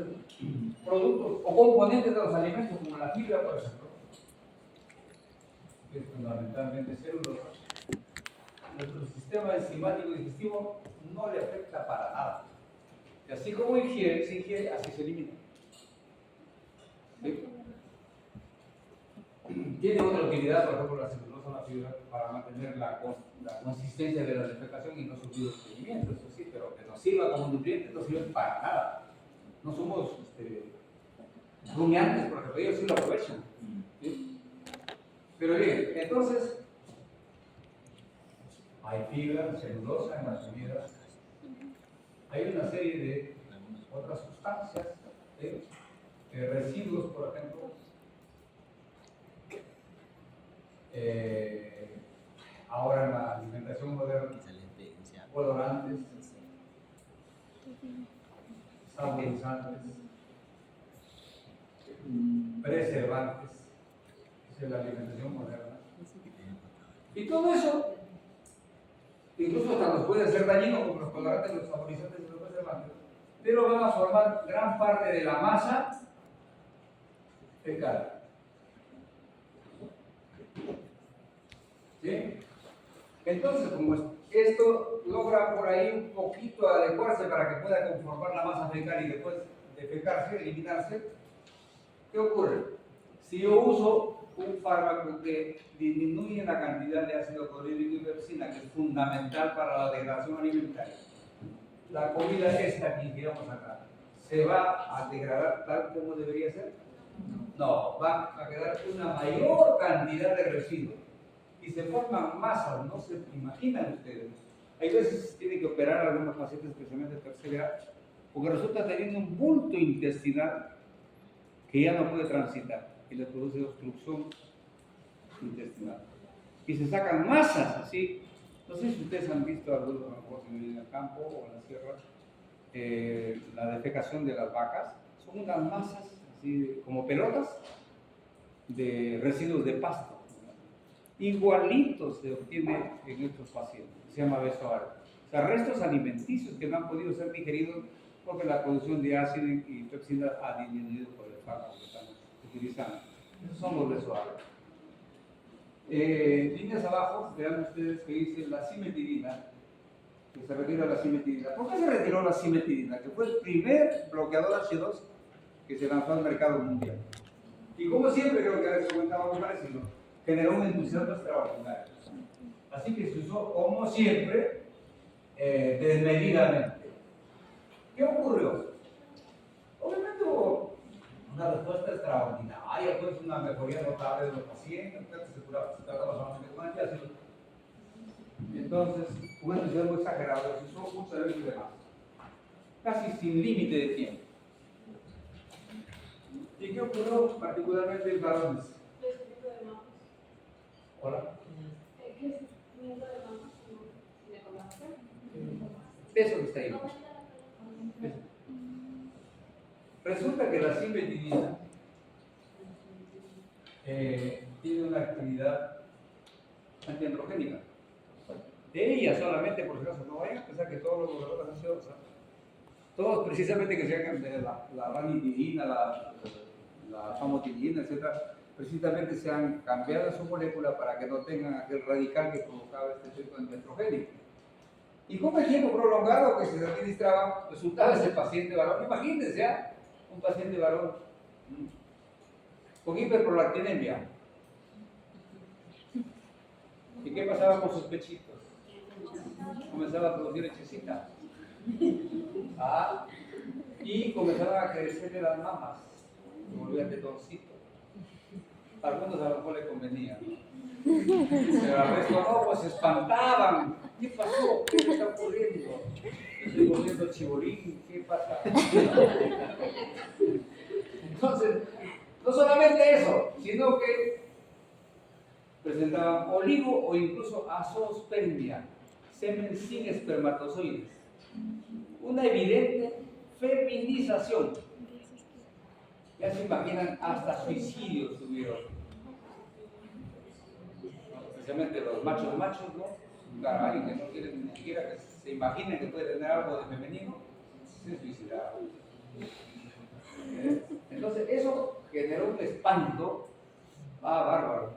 productos o componentes de los alimentos, como la fibra, por ejemplo, fundamentalmente celulosa, nuestro sistema enzimático digestivo no le afecta para nada. Y así como se ingiere, así se elimina. ¿Sí? Tiene otra utilidad, por ejemplo, la celulosa, la fibra, para mantener la consistencia de la defecación y no sufrir estreñimiento, eso sí, pero que nos sirva como nutriente no sirve para nada. No somos rumiantes, por ejemplo, ellos sí lo aprovechan. ¿Sí? Pero bien, entonces, hay fibra, celulosa en las comidas, hay una serie de otras sustancias, ¿sí? Residuos, por ejemplo, ahora en la alimentación moderna, colorantes, saborizantes, preservantes, esa es la alimentación moderna. Y todo eso, incluso hasta nos puede ser dañino, como los colorantes, los saborizantes y los preservantes, pero van a formar gran parte de la masa fecal. ¿Sí? Entonces, como esto logra por ahí un poquito adecuarse para que pueda conformar la masa fecal y después defecarse, eliminarse, ¿qué ocurre? Si yo uso un fármaco que disminuye la cantidad de ácido clorhídrico y pepsina, que es fundamental para la degradación alimentaria, la comida esta que ingiramos acá, ¿se va a degradar tal como debería ser? No, va a quedar una mayor cantidad de residuos. Y se forman masas, no se imaginan ustedes. Hay veces tienen que operar a algunos pacientes, especialmente de tercera edad, porque resulta teniendo un bulto intestinal que ya no puede transitar y le produce obstrucción intestinal. Y se sacan masas así. No sé si ustedes han visto algunos en el campo o en la sierra, la defecación de las vacas. Son unas masas así como pelotas de residuos de pasto. Igualitos se obtiene en estos pacientes, se llama BSOAR. O sea, restos alimenticios que no han podido ser digeridos porque la producción de ácido y pepsina ha disminuido por el fármaco que estamos utilizando. Esos son los BSOAR. Líneas abajo, vean ustedes que dice la cimetidina, que se retira la cimetidina. ¿Por qué se retiró la cimetidina? Que fue el primer bloqueador H2 que se lanzó al mercado mundial. Y como siempre, creo que a veces comentábamos parecido, generó un entusiasmo extraordinario. Así que se usó, como siempre, desmedidamente. ¿Qué ocurrió? Obviamente hubo una respuesta extraordinaria, pues una mejoría notable de los pacientes, se trataba solamente con antiácidos. Entonces, un entusiasmo exagerado, se usó muchas veces de más, casi sin límite de tiempo. ¿Y qué ocurrió particularmente en varones? Hola. Eso que está ahí. Resulta que la cimetidina tiene una actividad antiandrogénica. De ella solamente, por si acaso, no vayan a pensar que todos los bloqueadores ansiosos, todos precisamente que sean de la ranitidina, la famotidina, etc., precisamente se han cambiado su molécula para que no tengan aquel radical que provocaba este efecto antiandrogénico. Y con el tiempo prolongado que se administraba, resultaba ese paciente varón, imagínense, un paciente varón con hiperprolactinemia. ¿Y qué pasaba con sus pechitos? Comenzaba a producir hechecita. Y comenzaban a crecerle las mamas, se volvían tetoncito. A algunos a lo mejor le convenía, pero al resto no, pues se espantaban. ¿Qué pasó? ¿Qué me está ocurriendo? Estoy volviendo chibolín, ¿qué pasa? Entonces, no solamente eso, sino que presentaban oligo o incluso azoospermia, semen sin espermatozoides. Una evidente feminización. Ya se imaginan, hasta suicidios tuvieron. Especialmente los machos, ¿no? Caray, que no quieren ni siquiera que se imaginen que puede tener algo de femenino, se suicidaron. Entonces, eso generó un espanto bárbaro.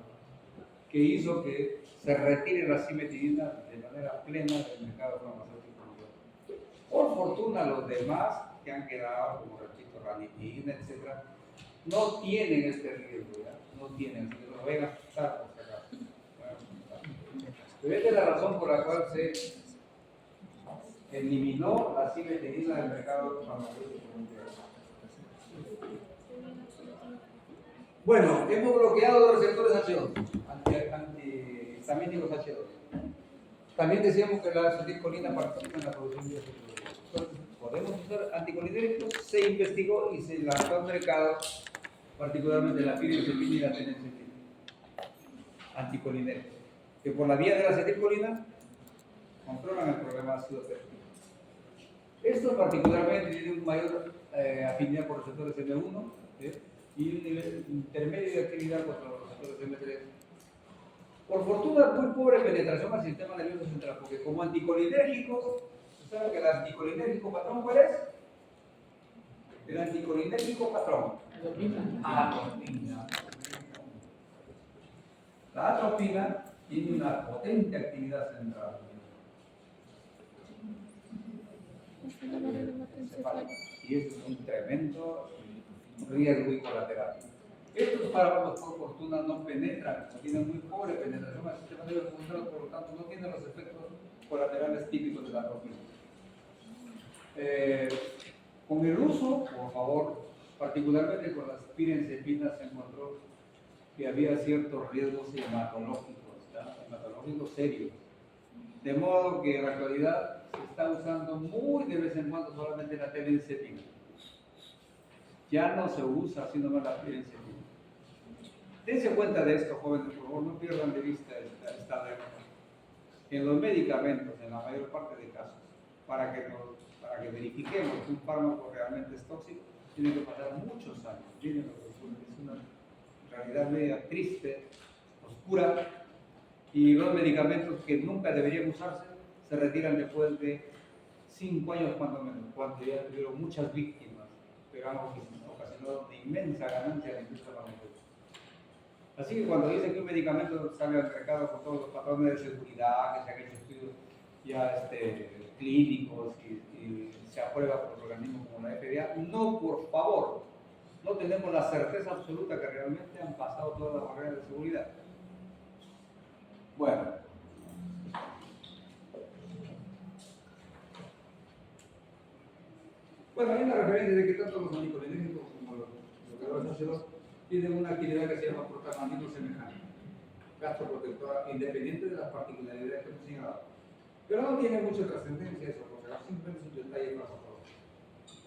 que hizo que se retire la cimetidina de manera plena del mercado farmacéutico mundial. Por fortuna, los demás que han quedado, como repito, ranitidina, etc., no tienen este riesgo, ¿ya? No tienen, así que no lo vayan a asustar por si acaso. Pero esta es la razón por la cual se eliminó la cimetidina del mercado farmacéutico mundial. Bueno, hemos bloqueado los receptores H2, antihistamínicos H2. También decíamos que la acetilcolina participa en la producción de acetilcolina. Entonces, podemos usar anticolinérgicos, se investigó y se lanzó al mercado, particularmente la pirenzepina y la tenenzepina. Anticolinérgicos, que por la vía de la acetilcolina controlan el problema ácido péptico. Estos particularmente tienen una mayor afinidad por receptores M1, ¿sí? Y un nivel intermedio de actividad contra los receptores M3. Por fortuna, muy pobre penetración al sistema nervioso central, porque como anticolinérgicos, ¿saben que el anticolinérgico patrón cuál es? El anticolinérgico patrón. Atropina. La atropina tiene una potente actividad central. Y es un tremendo riesgo y colateral. Estos fármacos, por fortuna, no penetran, tienen muy pobre penetración al sistema nervioso central, por lo tanto, no tienen los efectos colaterales típicos de la atropina. Con el uso, por favor, particularmente con las pirencepinas, se encontró que había ciertos riesgos hematológicos, ¿ya? Hematológicos serios. De modo que en la actualidad se está usando muy de vez en cuando solamente la tenenzepina. Ya no se usa sino más la pirencepina. Dense cuenta de esto, jóvenes, por favor, no pierdan de vista esta regla. En los medicamentos, en la mayor parte de casos, para que verifiquemos que un fármaco realmente es tóxico, tiene que pasar muchos años. Miren lo que ocurre, es una realidad media triste, oscura, y los medicamentos que nunca deberían usarse se retiran después de 5 años cuando menos, cuando ya tuvieron muchas víctimas, pero han ocasionado de inmensa ganancia a la industria farmacéutica. Así que cuando dicen que un medicamento sale al mercado con todos los patrones de seguridad, que se han hecho estudios ya clínicos y se aprueba por organismos como la FDA, no, por favor, no tenemos la certeza absoluta que realmente han pasado todas las barreras de seguridad. Bueno, hay una referencia de que tanto los anticolinérgicos como los bloqueadores H2 tienen una actividad que se llama prostaglandino semejante, gastroprotectora, independiente de las particularidades que hemos señalado. Pero no tiene mucha trascendencia eso, porque simplemente es un detalle para nosotros.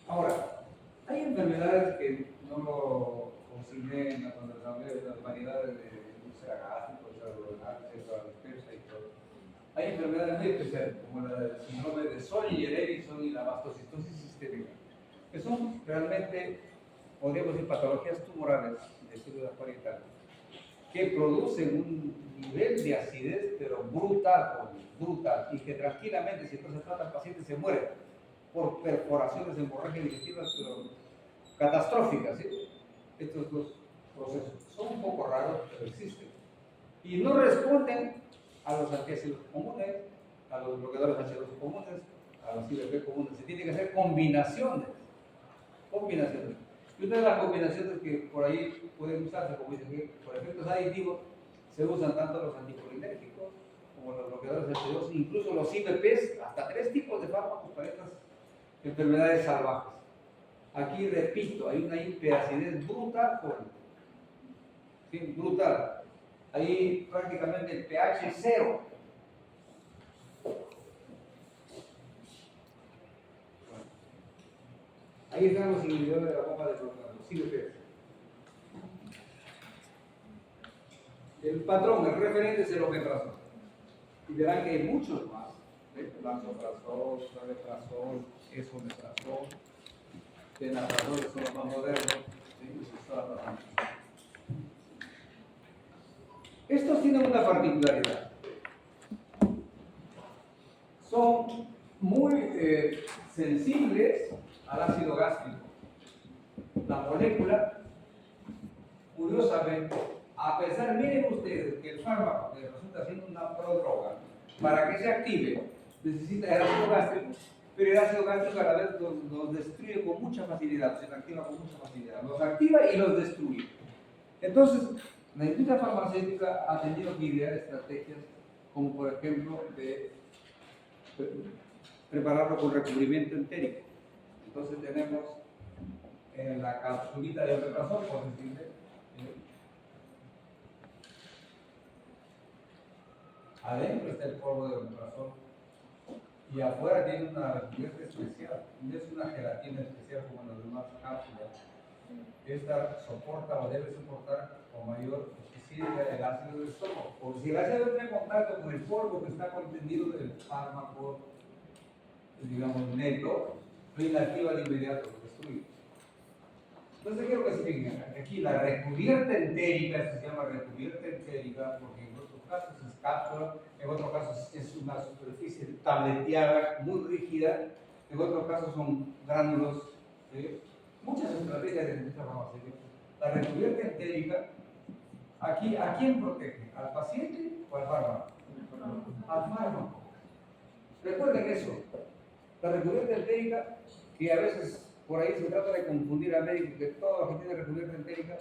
Ahora, hay enfermedades que no lo consigné cuando les hablé de las variedades de úlcera gástrica, úlcera dispersa y todo. Hay enfermedades muy especiales, como la del síndrome de Soli-Erickson y la mastocistosis sistémica, que son realmente, podríamos decir, patologías tumorales de células parietales, que producen un nivel de acidez, pero brutal, y que tranquilamente, si no se trata, el paciente se muere por perforaciones hemorrágicas digestivas, pero catastróficas, ¿sí? Estos dos procesos son un poco raros, pero existen. Y no responden a los antiácidos comunes, a los bloqueadores H2 comunes, a los IBP comunes. Se tienen que hacer combinaciones. Y una de las combinaciones que por ahí pueden usarse, como dicen que por efectos aditivos, se usan tanto los anticolinérgicos como los bloqueadores H2, incluso los IBPs, hasta 3 tipos de fármacos para estas enfermedades salvajes. Aquí repito, hay una hiperacidez brutal, ¿sí? Brutal. Ahí prácticamente el pH es 0. Ahí están los inhibidores de la bomba de protonado, los IBPs. El patrón, el referente es el omeprazol. Y verán que hay muchos más. Lansoprazol, rabeprazol, esomeprazol, tenaprazol, son los más modernos. Estos tienen una particularidad. Son muy sensibles al ácido gástrico. La molécula, curiosamente, A pesar, miren ustedes, que el fármaco que resulta siendo una prodroga, para que se active, necesita el ácido gástrico, pero el ácido gástrico a la vez los destruye con mucha facilidad, se activa con mucha facilidad. Los activa y los destruye. Entonces, la industria farmacéutica ha tenido que idear estrategias como, por ejemplo, de prepararlo con recubrimiento entérico. Entonces tenemos en la capsulita de omeprazol, por decirle, adentro está el polvo de omeprazol y afuera tiene una recubierta especial, no es una gelatina especial como en las demás cápsulas. Esta soporta o debe soportar con mayor eficiencia el ácido del estómago, porque si el ácido entra en contacto con el polvo que está contenido del fármaco, digamos, neto, lo inactiva de inmediato, lo destruye. Entonces quiero que se fijen, aquí la recubierta entérica se llama recubierta entérica porque en otros casos es cápsula, en otros casos es una superficie tableteada, muy rígida, en otros casos son gránulos, ¿sí? Muchas estrategias de industria farmacéutica. La recubierta entérica, aquí, ¿a quién protege? ¿Al paciente o al fármaco? Al fármaco. Recuerden eso, la recubierta entérica, que a veces por ahí se trata de confundir al médico que todo lo que tiene recubierta entérica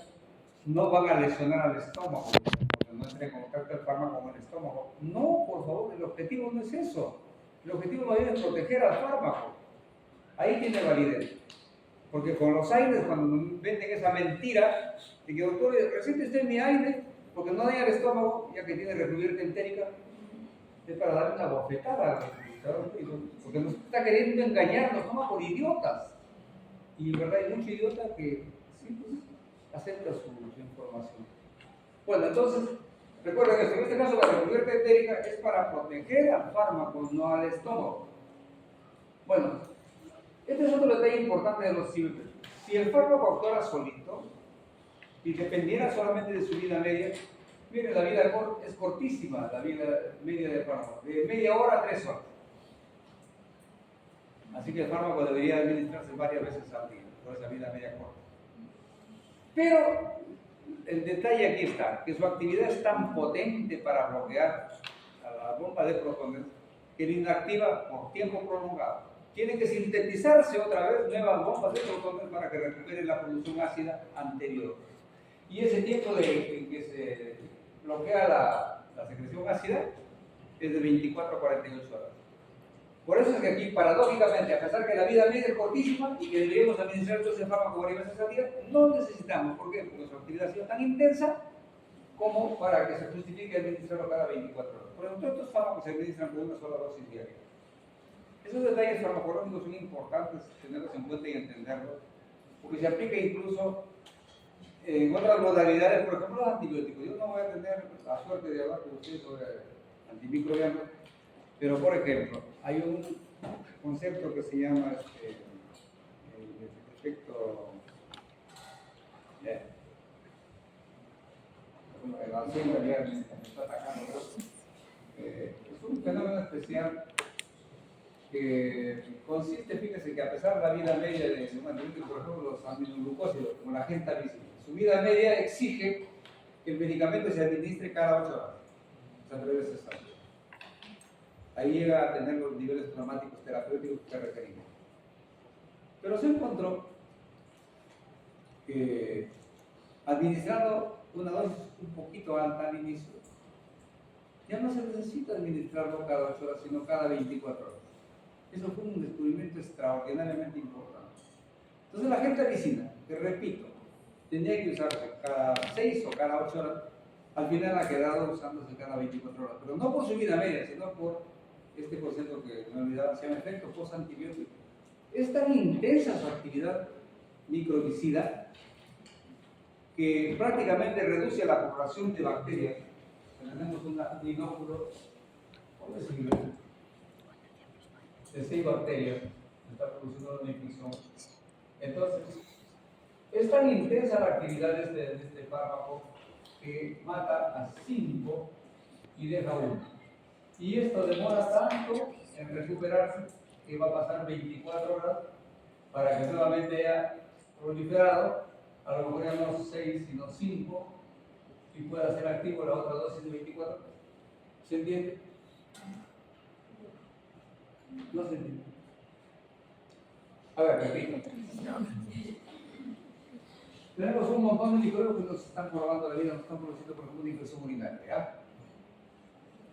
no van a lesionar al estómago, porque no entre en contacto el fármaco con el estómago. No, por favor, el objetivo no es eso. El objetivo no es proteger al fármaco. Ahí tiene validez. Porque con los aires, cuando venden esa mentira de que, doctor, recete usted mi aire porque no daña el estómago, ya que tiene recubierta entérica, es para darle una bofetada al administrador médico, porque nos está queriendo engañar, nos toma por idiotas. Y verdad, hay mucho idiota que sí, pues, acepta su información. Bueno, entonces, recuerden que en este caso la recubierta entérica es para proteger al fármaco, no al estómago. Bueno, este es otro detalle importante de los ciber. Si el fármaco actuara solito y dependiera solamente de su vida media, miren, la vida es cortísima, la vida media del fármaco, de media hora a 3 horas. Así que el fármaco debería administrarse varias veces al día, por esa vida media corta. Pero el detalle aquí está, que su actividad es tan potente para bloquear a la bomba de protones que la inactiva por tiempo prolongado. Tiene que sintetizarse otra vez nuevas bombas de protones para que recupere la producción ácida anterior. Y ese tiempo en que se bloquea la secreción ácida es de 24 a 48 horas. Por eso es que aquí, paradójicamente, a pesar que la vida media es cortísima y que deberíamos administrar todo ese fármaco varias veces al día, no necesitamos. ¿Por qué? Porque su actividad ha sido tan intensa como para que se justifique administrarlo cada 24 horas. Por ejemplo, estos fármacos se administran con una sola dosis diaria. Esos detalles farmacológicos son importantes tenerlos en cuenta y entenderlos, porque se aplica incluso en otras modalidades, por ejemplo, los antibióticos. Yo no voy a tener la suerte de hablar con ustedes sobre antimicrobianos, pero por ejemplo, hay un concepto que se llama el efecto el Alzheimer ya me está atacando, es un fenómeno especial que consiste, fíjense, que a pesar de la vida media de un antibiótico, por ejemplo, los aminoglucósidos, como la gentamicina, su vida media exige que el medicamento se administre cada 8 horas, o sea, 3 veces al día. Ahí llega a tener los niveles plasmáticos terapéuticos que requerimos. Pero se encontró que administrando una dosis un poquito alta al inicio, ya no se necesita administrarlo cada 8 horas, sino cada 24 horas. Eso fue un descubrimiento extraordinariamente importante. Entonces la gentamicina, que repito, tenía que usarse cada 6 o cada 8 horas, al final ha quedado usándose cada 24 horas, pero no por su vida media, sino por este concepto que me olvidaba, se llama efecto post-antibiótico. Es tan intensa su actividad microbicida que prácticamente reduce la población de bacterias. Tenemos un inóculo, por decirlo, de 6 bacterias que está produciendo una infección. Entonces, es tan intensa la actividad de este fármaco que mata a 5 y deja 1. Y esto demora tanto en recuperarse que va a pasar 24 horas para que nuevamente haya proliferado, a lo mejor ya no 6 sino 5, y pueda ser activo la otra dosis de 24 meses. ¿Se entiende? No se entiende. A ver, repito. Tenemos un montón de microbios que nos están probando la vida, nos están produciendo, por ejemplo, una infección urinaria. ¿Ya?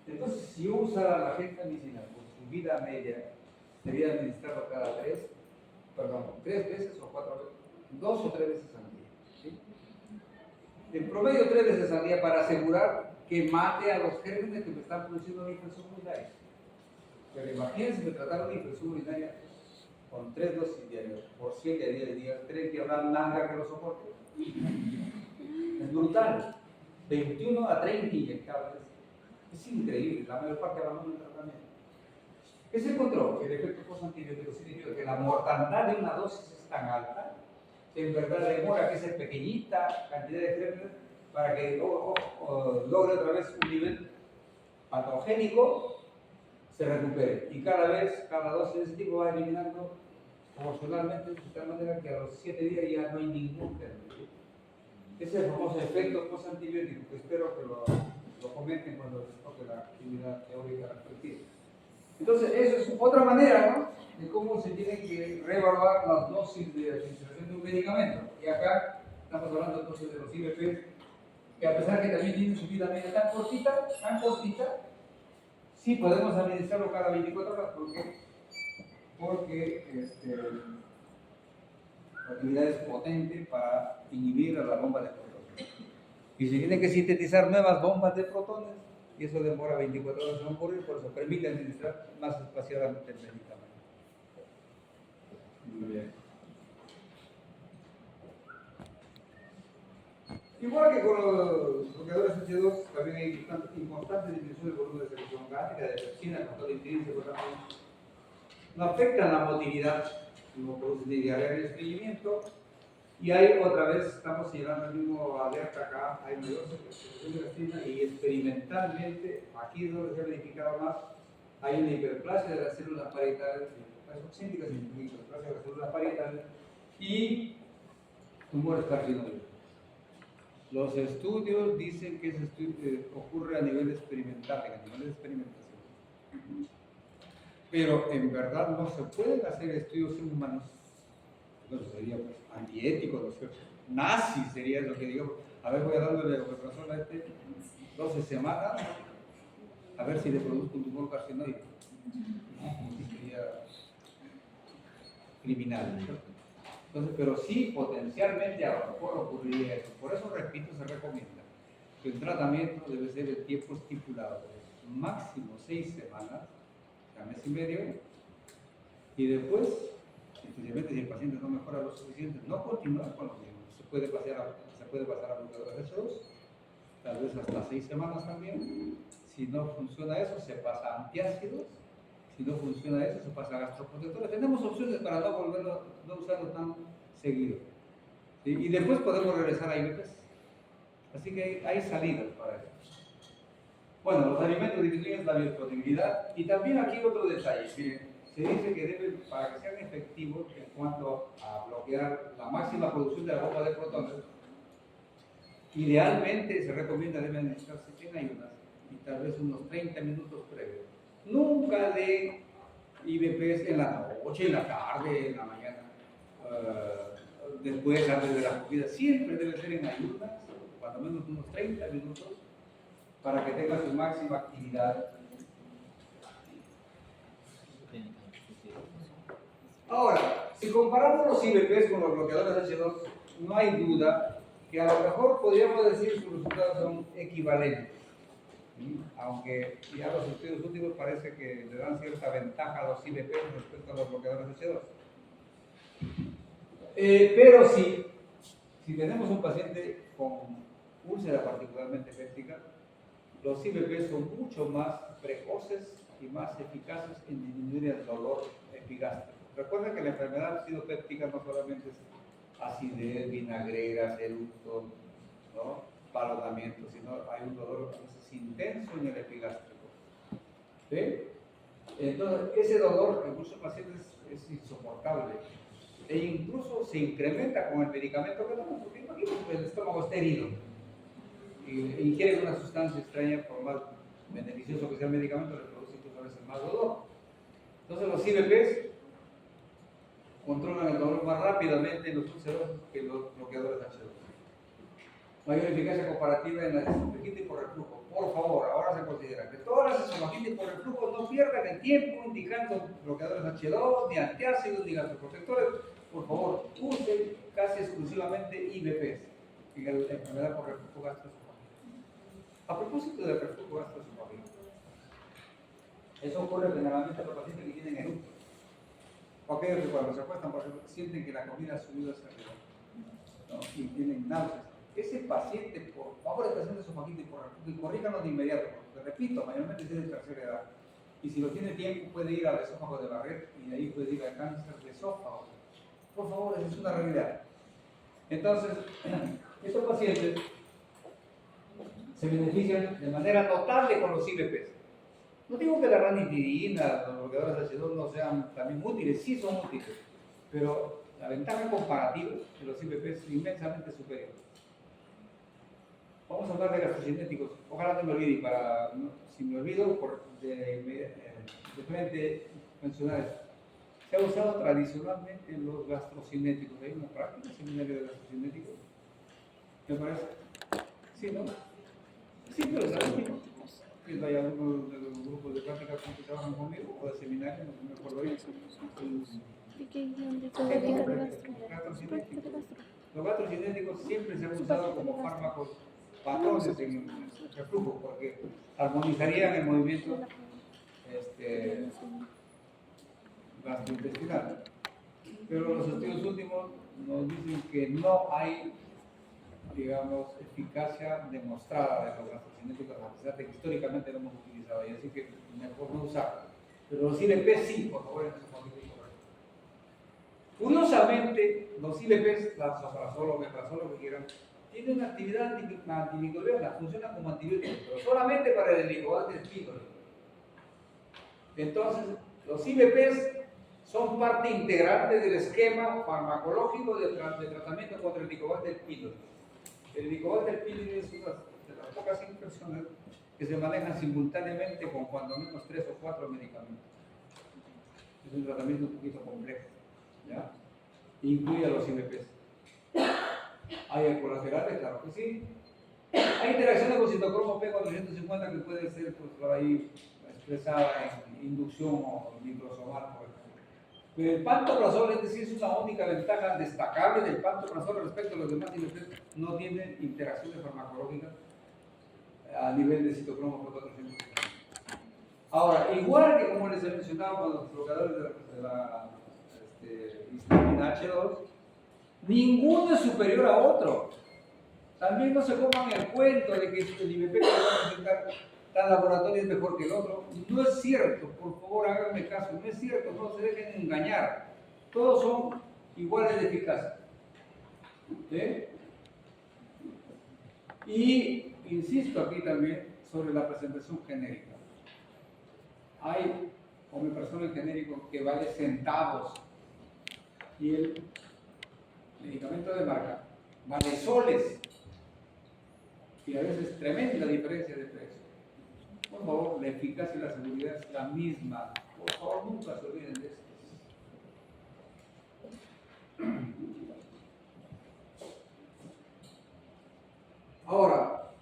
Entonces, si yo usara la agente medicinal por su vida media, debía administrarlo cada 3 veces o 4 veces, 2 o 3 veces al día. ¿Sí? En promedio 3 veces al día para asegurar que mate a los gérmenes que me están produciendo una infección urinaria. Pero imagínense que tratar una infección urinaria con 3 dosis diarias por 7 a 10 días, ¿creen que habrá nada que lo soporte? Es brutal. 21 a 30 inyectables. Es increíble, la mayor parte abandona el tratamiento. ¿Qué se encontró? El efecto postantibiótico significa que la mortandad de una dosis es tan alta que en verdad demora que esa pequeñita cantidad de gérmenes para que logre otra vez un nivel patogénico, se recupere. Y cada dosis de ese tipo va eliminando proporcionalmente de tal manera que a los 7 días ya no hay ningún germen. Ese es el famoso efecto postantibiótico, que espero que lo comenten cuando les toque la actividad teórica respectiva. Entonces, eso es otra manera, ¿no?, de cómo se tienen que reevaluar las dosis de administración de un medicamento. Y acá estamos hablando entonces de los IVP, que a pesar que también tienen su vida media tan cortita, sí podemos administrarlo cada 24 horas. ¿Por qué? Porque la actividad es potente para inhibir a la bomba de protones. Y se tienen que sintetizar nuevas bombas de protones, y eso demora 24 horas en ocurrir, por eso permite administrar más espaciadamente el medicamento. Muy bien. Igual que con los bloqueadores H2, también hay inconstante disminución del volumen de secreción gástrica, de pepsina, control intrínseco también. No afectan la motilidad, no producen ni diarrea ni estreñimiento. Y ahí otra vez estamos llevando el mismo alerta acá, hay mayor secreción de gastrina y experimentalmente, aquí es donde se ha verificado más, hay una hiperplasia de las células parietales, hiperplasia oxíntica, hiperplasia de las células parietales y tumores carcinógenos. Los estudios dicen que ese estudio ocurre a nivel experimental, a nivel de experimentación. Pero en verdad no se pueden hacer estudios en humanos. Eso sería pues antiético, ¿no es cierto? Nazi sería lo que digamos. A ver, voy a darle omeprazol a 12 semanas, a ver si le produzco un tumor carcinóide. Sería criminal, ¿no? Entonces, pero sí, potencialmente a lo mejor ocurriría eso. Por eso, repito, se recomienda que el tratamiento debe ser el tiempo estipulado, máximo 6 semanas, a mes y medio, y después, especialmente si el paciente no mejora lo suficiente, no continuar con lo mismo. Se puede pasar a bloqueadores H2, tal vez hasta 6 semanas también. Si no funciona eso, se pasa a antiácidos. Si no funciona eso, se pasa a gastroprotectores. Tenemos opciones para no usarlo tan seguido. ¿Sí? Y después podemos regresar a IVPs. Así que hay salidas para eso. Bueno, los alimentos disminuyen la biodisponibilidad. Y también aquí otro detalle. Miren, se dice que deben, para que sean efectivos en cuanto a bloquear la máxima producción de la bomba de protones, idealmente se recomienda deben administrarse en ayunas y tal vez unos 30 minutos previos. Nunca de IVPs en la noche, en la tarde, en la mañana, después, antes de la comida. Siempre debe ser en ayunas, cuando menos unos 30 minutos, para que tenga su máxima actividad. Ahora, si comparamos los IVPs con los bloqueadores H2, no hay duda que a lo mejor podríamos decir que sus resultados son equivalentes. Aunque ya los estudios últimos parece que le dan cierta ventaja a los IVP respecto a los bloqueadores H2. Pero sí, si tenemos un paciente con úlcera particularmente péptica, los IVP son mucho más precoces y más eficaces en disminuir el dolor epigástrico. Recuerden que la enfermedad péptica no solamente es acidez, vinagreras, eructo, ¿no?, palonamiento, sino hay un dolor intenso en el epigástrico. ¿Sí? Entonces, ese dolor en muchos pacientes es insoportable e incluso se incrementa con el medicamento que tomamos, porque imagínense, el estómago está herido. ingieren una sustancia extraña, por más beneficioso que sea el medicamento, le produce incluso a veces más dolor. Entonces los IBPs controlan el dolor más rápidamente en los ulcerosos que los bloqueadores H2. Mayor eficacia comparativa en la esofagitis por reflujo. Por favor, ahora se considera que todas las esofagitis por reflujo no pierdan el tiempo indicando bloqueadores H2, ni antiácidos, ni gastroprotectores. Por favor, usen casi exclusivamente IBPs en la enfermedad por reflujo gastroesofágico. A propósito del reflujo gastroesofágico, eso ocurre generalmente en los pacientes que tienen eructos. O aquellos que cuando se acuestan, por ejemplo, sienten que la comida ha subido hacia arriba, ¿no? Y tienen náuseas. Ese paciente, por favor, está haciendo esofagitis por reflujo y corríjanlo de inmediato, porque repito, mayormente es de tercera edad. Y si lo tiene tiempo, puede ir al esófago de Barrett y de ahí puede ir al cáncer de esófago. Por favor, esa es una realidad. Entonces, estos pacientes se benefician de manera notable con los IBPs. No digo que la ranitidina, los bloqueadores H2 no sean también útiles, sí son útiles, pero la ventaja comparativa de los IBPs es inmensamente superior. Vamos a hablar de gastrocinéticos. Ojalá no me olvide, si me olvido, de frente mencionar esto. Se ha usado tradicionalmente los gastrocinéticos. ¿Hay una práctica seminario de gastrocinéticos? ¿Me parece? Sí, ¿no? Sí, pero es algo. Hay algunos de los grupos de práctica que trabajan conmigo o de seminario, no me acuerdo bien. Los gastrocinéticos siempre se han usado como fármacos patrones en el reflujo porque armonizarían el movimiento gastrointestinal. Pero los estudios últimos nos dicen que no hay, digamos, eficacia demostrada de los gastrocinéticos, a pesar de que históricamente lo hemos utilizado, y así que mejor no usarlo. Pero los IBPs sí, por favor, en su momento. Curiosamente, los IBPs, lansoprazol o omeprazol, lo que quieran, tienen una actividad antimicrobiana, funcionan como antibióticos, pero solamente para el Helicobacter pylori. Entonces, los IBPs son parte integrante del esquema farmacológico de tratamiento contra el Helicobacter pylori. El Helicobacter pylori es una de las pocas infecciones que se manejan simultáneamente con cuando menos 3 o 4 medicamentos. Es un tratamiento un poquito complejo, ¿ya? Incluye a los IBPs. ¿Hay colaterales? Claro que sí. Hay interacciones con citocromo P450 que puede ser pues, por ahí expresada en inducción o microsomal, por ejemplo. Pero el pantoprazol, es decir, es una única ventaja destacable del pantoprazol respecto a los demás IBPs, no tiene interacciones farmacológicas a nivel de citocromo P450. Ahora, igual que como les he mencionado con los bloqueadores de la histamina H2, ninguno es superior a otro. También no se coman el cuento de que el IBP que va a presentar tal laboratorio es mejor que el otro. No es cierto, por favor háganme caso, no es cierto, no se dejen engañar. Todos son iguales de eficacia. Y insisto aquí también sobre la presentación genérica. Hay omeprazol genérico que vale centavos y el medicamento de marca vale soles y a veces tremenda diferencia de precio. Por favor, la eficacia y la seguridad es la misma. Por favor, nunca se olviden de esto. Ahora,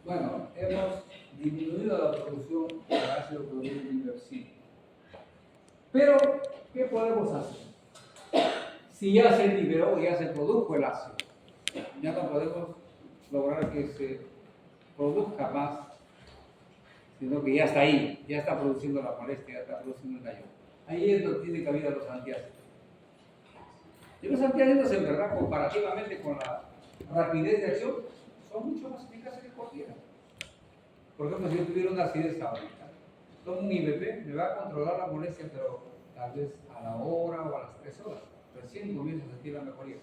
bueno, hemos disminuido la producción de ácido clorhídrico inversivo. Pero, ¿qué podemos hacer? Si ya se liberó, ya se produjo el ácido, ya no podemos lograr que se produzca más, sino que ya está ahí, ya está produciendo la molestia, ya está produciendo el daño. Ahí es donde tiene cabida los antiácidos. Y los antiácidos, en verdad, comparativamente con la rapidez de acción, son mucho más eficaces que cualquiera. Por ejemplo, si yo tuviera una acidez ahorita, tomo un IBP, me va a controlar la molestia, pero tal vez a la hora o a las 3 horas. Recién comienzo a sentir la mejoría.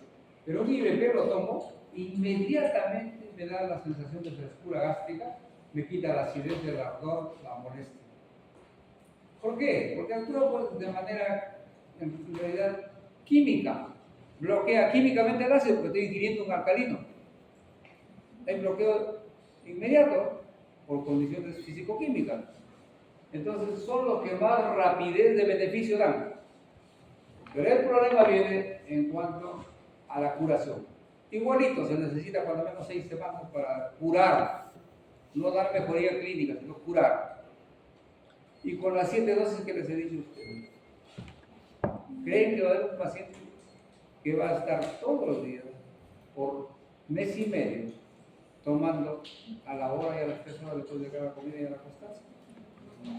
Pero un IBP lo tomo, inmediatamente me da la sensación de frescura gástrica, me quita la acidez del ardor, la molestia. ¿Por qué? Porque actúa pues, de manera, en realidad, química. Bloquea químicamente el ácido porque estoy ingiriendo un alcalino. El bloqueo inmediato por condiciones físico-químicas. Entonces son los que más rapidez de beneficio dan. Pero el problema viene en cuanto a la curación. Igualito se necesita cuando menos 6 semanas para curar, no dar mejoría clínica, sino curar. Y con las 7 dosis que les he dicho a ustedes, ¿creen que va a haber un paciente que va a estar todos los días por mes y medio tomando a la hora y a las 3 horas después de cada comida y a la acostarse?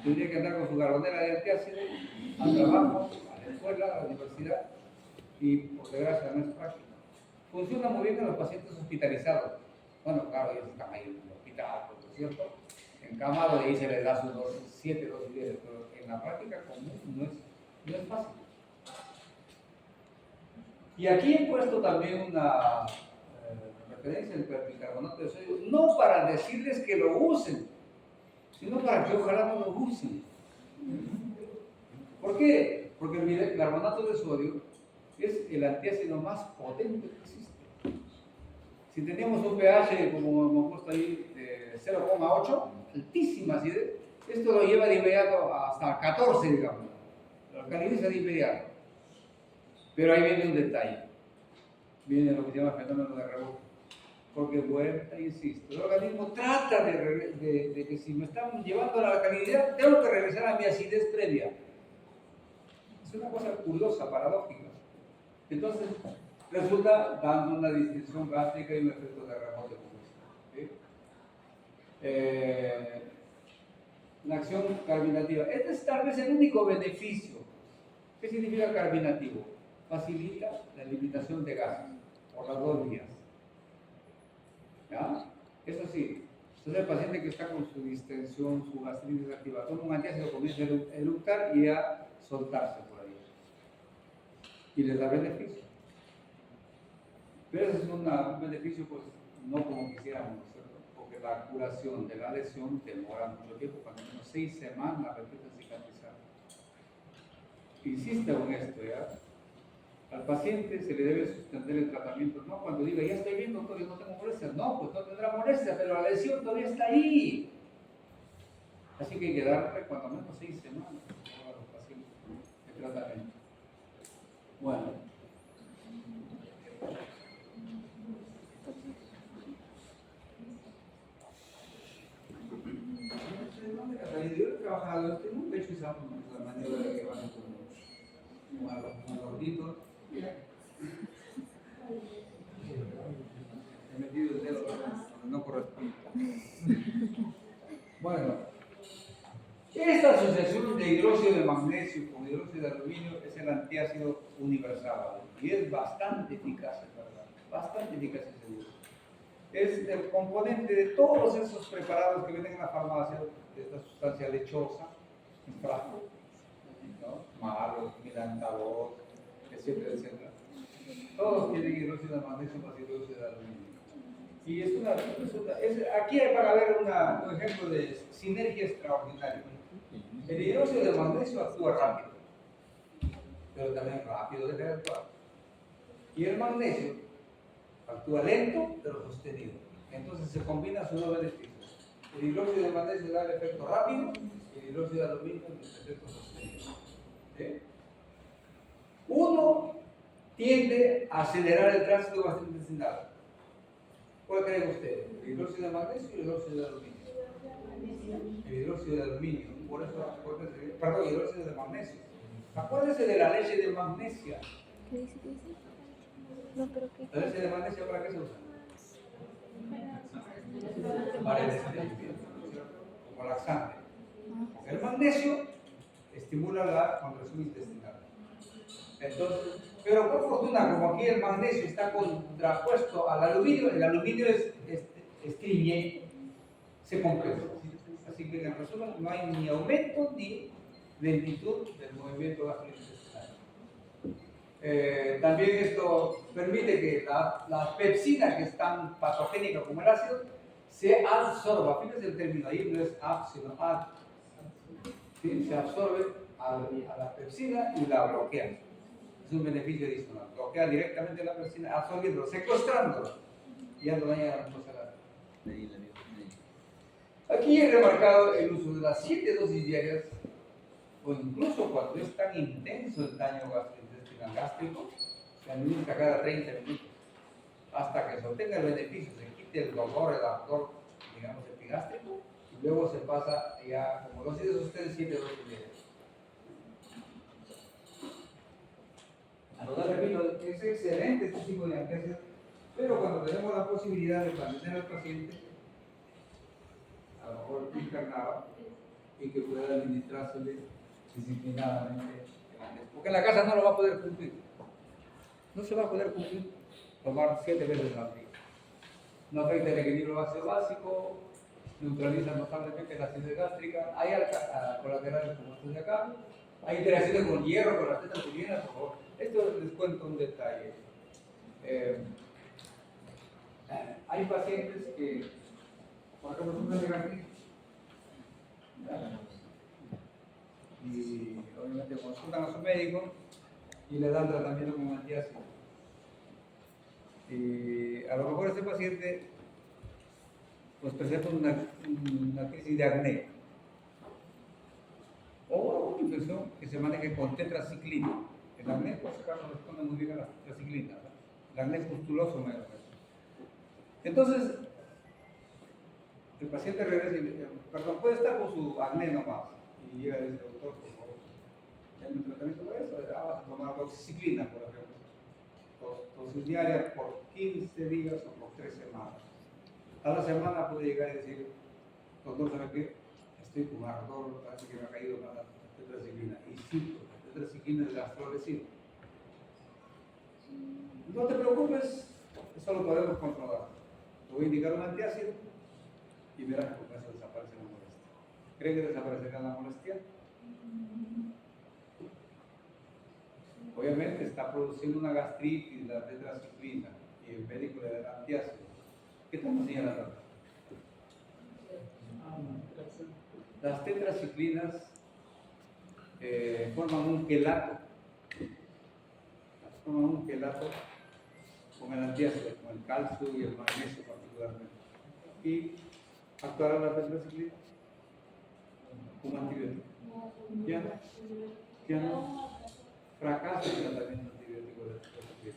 Tendría que andar con su galonera de antiácido al trabajo, a la escuela, a la universidad, y por desgracia no es práctico. Funciona muy bien en los pacientes hospitalizados. Bueno, claro, ellos están ahí en el hospital, por cierto, encamados, y ahí se les da sus 7 dosis diarias, pero en la práctica común no es fácil. Y aquí he puesto también una referencia al perbicarbonato de sodio, no para decirles que lo usen, sino para que ojalá no lo usen. ¿Por qué? Porque el bicarbonato de sodio es el antiácido más potente que existe. Si teníamos un pH, como hemos puesto ahí, de 0,8, altísima acidez, esto lo lleva de inmediato hasta 14, digamos. Lo alcaliniza de inmediato. Pero ahí viene un detalle. Viene lo que se llama fenómeno de rebote. Porque vuelta, insisto, el organismo trata de que si me están llevando a la alcalinidad, tengo que regresar a mi acidez previa. Es una cosa curiosa, paradójica. Entonces, resulta dando una distinción gástrica y un efecto de rebote. ¿Sí? La acción carminativa. Este es tal vez el único beneficio. ¿Qué significa carminativo? Facilita la eliminación de gases por las 2 vías. ¿Ya? Eso sí, entonces el paciente que está con su distensión, su gastritis activa, toma un antiácido, comienza a eructar y a soltarse por ahí. Y les da beneficio. Pero ese es un beneficio, pues, no como quisiéramos, ¿no? Porque la curación de la lesión demora mucho tiempo, cuando menos 6 semanas, repito, cicatrizar. Insisto en esto, ¿ya? Al paciente se le debe suspender el tratamiento, no cuando diga, ya estoy bien, doctor, y no tengo molestias. No, pues no tendrá molestia, pero la lesión todavía está ahí. Así que hay que darle cuando menos 6 semanas a los pacientes de tratamiento. Bueno. Yo he trabajado, nunca he hecho esa maniobra de que van como a los gorditos. He metido el dedo donde no corresponde. Bueno, esta asociación de hidróxido de magnesio con hidróxido de aluminio es el antiácido universal y es bastante eficaz, es verdad, bastante eficaz y seguro. Es el componente de todos esos preparados que venden en la farmacia, de esta sustancia lechosa, en frasco, ¿no? Malos, milantabor, etcétera, etcétera. Todos tienen hidróxido de magnesio más hidróxido de aluminio. Y aquí hay para ver un ejemplo de sinergia extraordinaria. El hidróxido de magnesio actúa rápido, pero también rápido deja de actuar. Y el magnesio actúa lento, pero sostenido. Entonces se combina sus dos beneficios. El hidróxido de magnesio da el efecto rápido y el hidróxido de aluminio el efecto sostenido. ¿Sí? Uno tiende a acelerar el tránsito gastrointestinal. ¿Cuál creen ustedes? ¿El hidróxido de magnesio y el hidróxido de aluminio? El hidróxido de aluminio. Por eso, perdón, el hidróxido de magnesio. Acuérdense de la leche de magnesia. ¿Qué dice? No, pero ¿qué? ¿La leche de magnesia para qué se usa? Para el estreñimiento, como laxante. El magnesio estimula la contracción intestinal. Entonces, pero por fortuna, como aquí el magnesio está contrapuesto al aluminio, el aluminio es estreñente, se compresa. Así que en resumen, no hay ni aumento ni lentitud del movimiento gastrointestinal. También esto permite que la pepsina, que es tan patogénica como el ácido, se absorba. Fíjense el término ahí, no es ab, sino ad. ¿Sí? Se absorbe a la pepsina y la bloquea. Es un beneficio adicional. Bloquea directamente la pepsina, absorbiendo, secuestrándola. Y ya no daña la mucosa. Aquí he remarcado el uso de las 7 dosis diarias, o incluso cuando es tan intenso el daño gastrointestinal gástrico, se administra cada 30 minutos, hasta que se obtenga el beneficio, se quite el dolor, el ardor, digamos, epigástrico, y luego se pasa ya, como dosis de ustedes, 7 dosis diarias. Entonces, repito, es excelente este tipo de analgésicos, pero cuando tenemos la posibilidad de mantener al paciente, a lo mejor internado, y que pueda administrársele disciplinadamente, porque en la casa no lo va a poder cumplir. No se va a poder cumplir tomar 7 veces al día. No afecta el equilibrio básico, neutraliza notablemente la acidez gástrica, hay colaterales como estos de acá, hay interacciones con hierro, con las tetraciklina, por favor. Esto les cuento un detalle. Hay pacientes que, por ejemplo, sufren de gastritis, y obviamente consultan a su médico y le dan tratamiento con antiácido. Y a lo mejor ese paciente pues presenta una crisis de acné o una infección que se maneje con tetraciclina. El acné, por si acaso, responde muy bien a la tetraciclina. El acné es pustuloso menos. Entonces, el paciente regresa y dice, perdón, puede estar con su acné nomás. Y llega y dice, doctor, por favor, ¿hay un tratamiento para eso? Vas a tomar doxiciclina, por ejemplo. Dosis diaria por 15 días o por 3 semanas. A la semana puede llegar y decir, doctor, ¿sabe qué? Estoy con ardor, parece que me ha caído la tetraciclina. Y sí, la tetraciclina es gastrolesiva. No te preocupes, eso lo podemos controlar. Te voy a indicar un antiácido y verás que con eso desaparece la molestia. ¿Cree que desaparecerá la molestia? Obviamente está produciendo una gastritis, la tetraciclina, y el médico le da antiácido. ¿Qué estamos señalando? Las tetraciclinas forman un quelato. Forman un quelato con el antiácido, con el calcio y el magnesio particularmente. Y actuará la tetraciclina como antibiótico. ¿Ya no? Fracasa el tratamiento antibiótico de tetraciclina.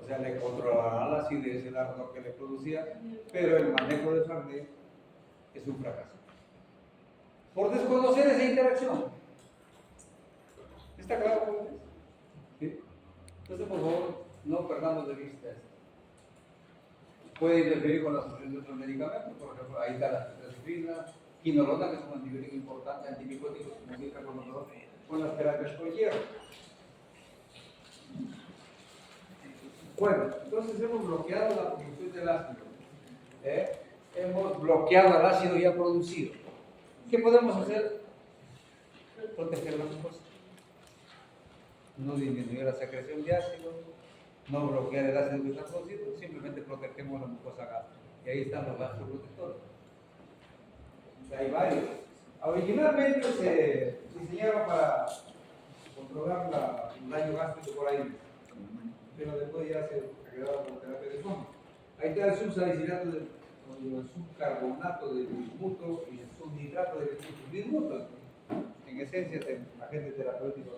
O sea, le controlará la acidez, el ardor que le producía, pero el manejo de Farney es un fracaso. Por desconocer esa interacción. ¿Está claro cómo es? ¿Sí? Entonces, por favor, no perdamos de vista esto. Puede interferir con la supresión de otros medicamentos, por ejemplo, ahí está la tetraciclina, quinolona, que es un antibiótico importante, antimicótico, como dice con las terapias con hierro. Bueno, entonces hemos bloqueado la producción del ácido. Hemos bloqueado el ácido ya producido. ¿Qué podemos hacer? Proteger la mucosa. No disminuir la secreción de ácido, no bloquear el ácido que está producido, simplemente protegemos la mucosa gástrica. Y ahí están los gastroprotectores. Hay varios. Originalmente se diseñaron para controlar el daño gástrico por ahí, pero después ya se agregaron con terapia de fondo. Ahí está el subsalicilato el subcarbonato de bismuto y el subnitrato de bismuto. Bismuto, en esencia, es el agente terapéutico.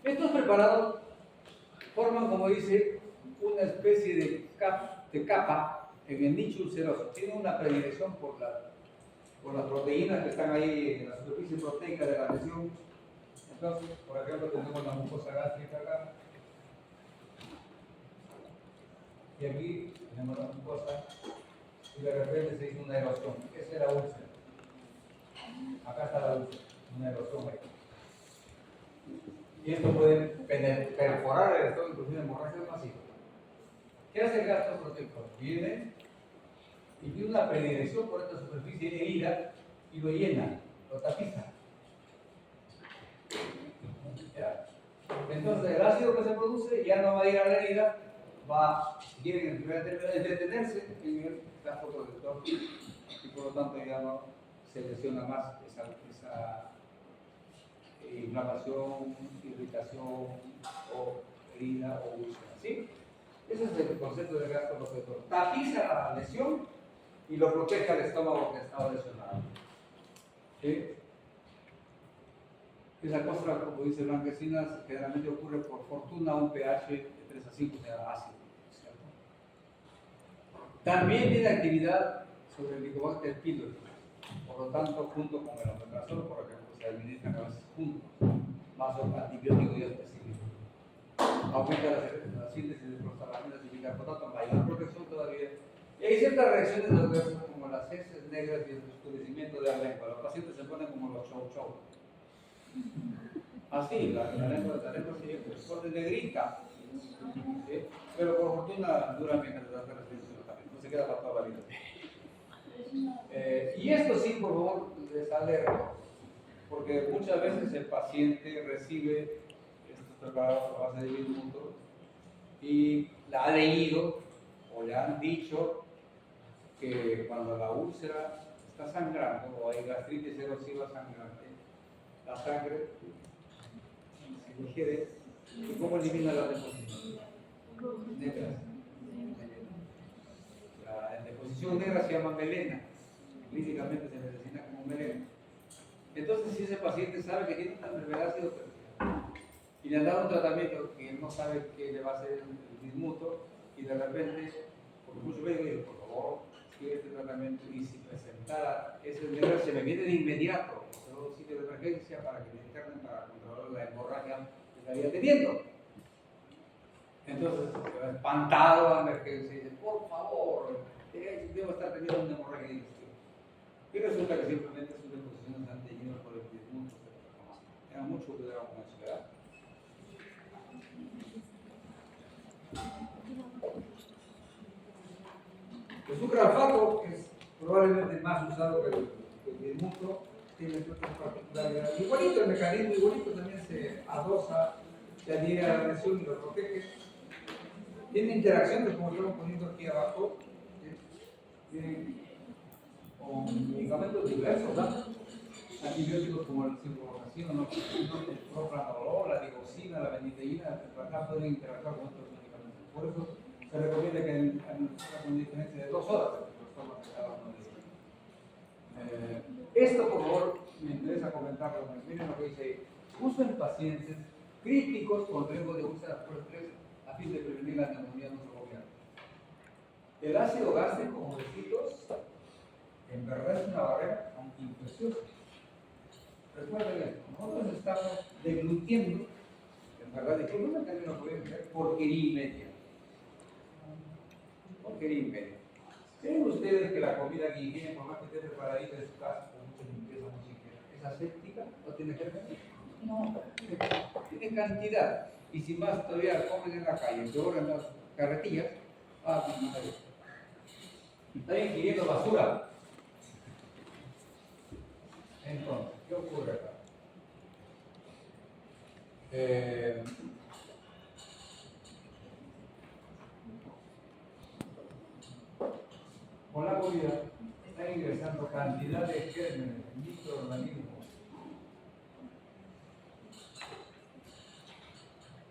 Estos preparados forman, como dice, una especie de capa en el nicho ulceroso. Tienen una predilección por las proteínas que están ahí en la superficie proteica de la lesión. Entonces, por ejemplo, tenemos la mucosa gástrica acá. Y aquí tenemos la mucosa y de repente se hizo una erosión. Esa es la úlcera. Acá está la úlcera, una erosión ahí. Y esto puede perforar el estómago, inclusive hemorragias masivas. ¿Qué hace el gastroprotector? Viene y tiene una predilección por esta superficie herida y lo llena, lo tapiza. ¿Ya? Entonces el ácido que se produce ya no va a ir a la herida, quiere entretenerse en el gastroprotector y por lo tanto ya no se lesiona más esa inflamación, irritación o herida o úlcera. ¿Sí? Ese es el concepto del gastroprotector. Tapiza la lesión y lo protege al estómago que estaba lesionado. ¿Sí? Esa costra, como dice Blanquecinas, generalmente ocurre por fortuna un pH de 3 a 5, o sea, ácido. ¿Cierto? También tiene actividad sobre el Helicobacter pylori, por lo tanto, junto con el omeprazol, por ejemplo, se administran a veces juntos, más un antibiótico ya específico. Aumenta la síntesis de prostalaminas y bicarbonato, mayor protección todavía. Y hay ciertas reacciones adversas como las heces negras y el oscurecimiento de la lengua. Los pacientes se ponen como los chow. Así, la lengua se pone negrita. ¿Sí? Pero por fortuna dura mientras la resistencia también, no se queda para toda la vida. Y esto sí, por favor, les alerta, porque muchas veces el paciente recibe estos preparados a base de bismuto y la ha leído o le han dicho que cuando la úlcera está sangrando o hay gastritis erosiva sangrante, la sangre se digiere. ¿Y cómo elimina la deposición? Negras. La deposición negra se llama melena. Clínicamente se le designa como melena. Entonces, si ese paciente sabe que tiene una enfermedad acidopermeable y le han dado un tratamiento que no sabe qué le va a hacer el bismuto, y de repente, porque muchos médicos dicen, por favor, sigue este tratamiento, y si presentara ese negro, se me viene de inmediato a un sitio de emergencia para que me internen para controlar la hemorragia que estaría teniendo. Entonces, se va espantado a la emergencia y dice, por favor, debo estar teniendo una hemorragia digestiva. Y resulta que simplemente sus deposiciones han tenido por el bismuto. Tengan mucho cuidado con eso, ¿verdad? El sucralfato, que es probablemente más usado que el bismuto, tiene ciertas particularidades. Igualito el mecanismo, igualito también se adosa, se adhiere a la lesión y lo protege. Tiene interacciones, como estamos poniendo aquí abajo, con medicamentos diversos, ¿verdad? Antibióticos como el ciprofloxacino, el propranolol, la digoxina, la beniteína, el tetracal pueden interactuar con otros medicamentos. Por eso se recomienda que con diferencia de 2 horas esto, por favor, me interesa comentarlo. Miren lo que dice ahí. Uso en pacientes críticos con riesgo de úlceras por estrés a fin de prevenir la neumonía nosocomial. El ácido gástrico, como decitos, en verdad es una barrera antiinfecciosa. Recuerden esto, nosotros estamos deglutiendo, en verdad, disculpen que no lo pueden ver, porquería y media. Porquería y media. ¿Creen ustedes que la comida que ingieren, por más que esté preparadita en su casa, con mucha limpieza, mucha higiene, es aséptica? ¿No tiene germen? No, tiene cantidad. Y si más todavía comen en la calle, peor en las carretillas, pues no está bien. Están ingiriendo basura. Entonces, ¿qué ocurre acá? Con la comida está ingresando cantidad de gérmenes, microorganismos.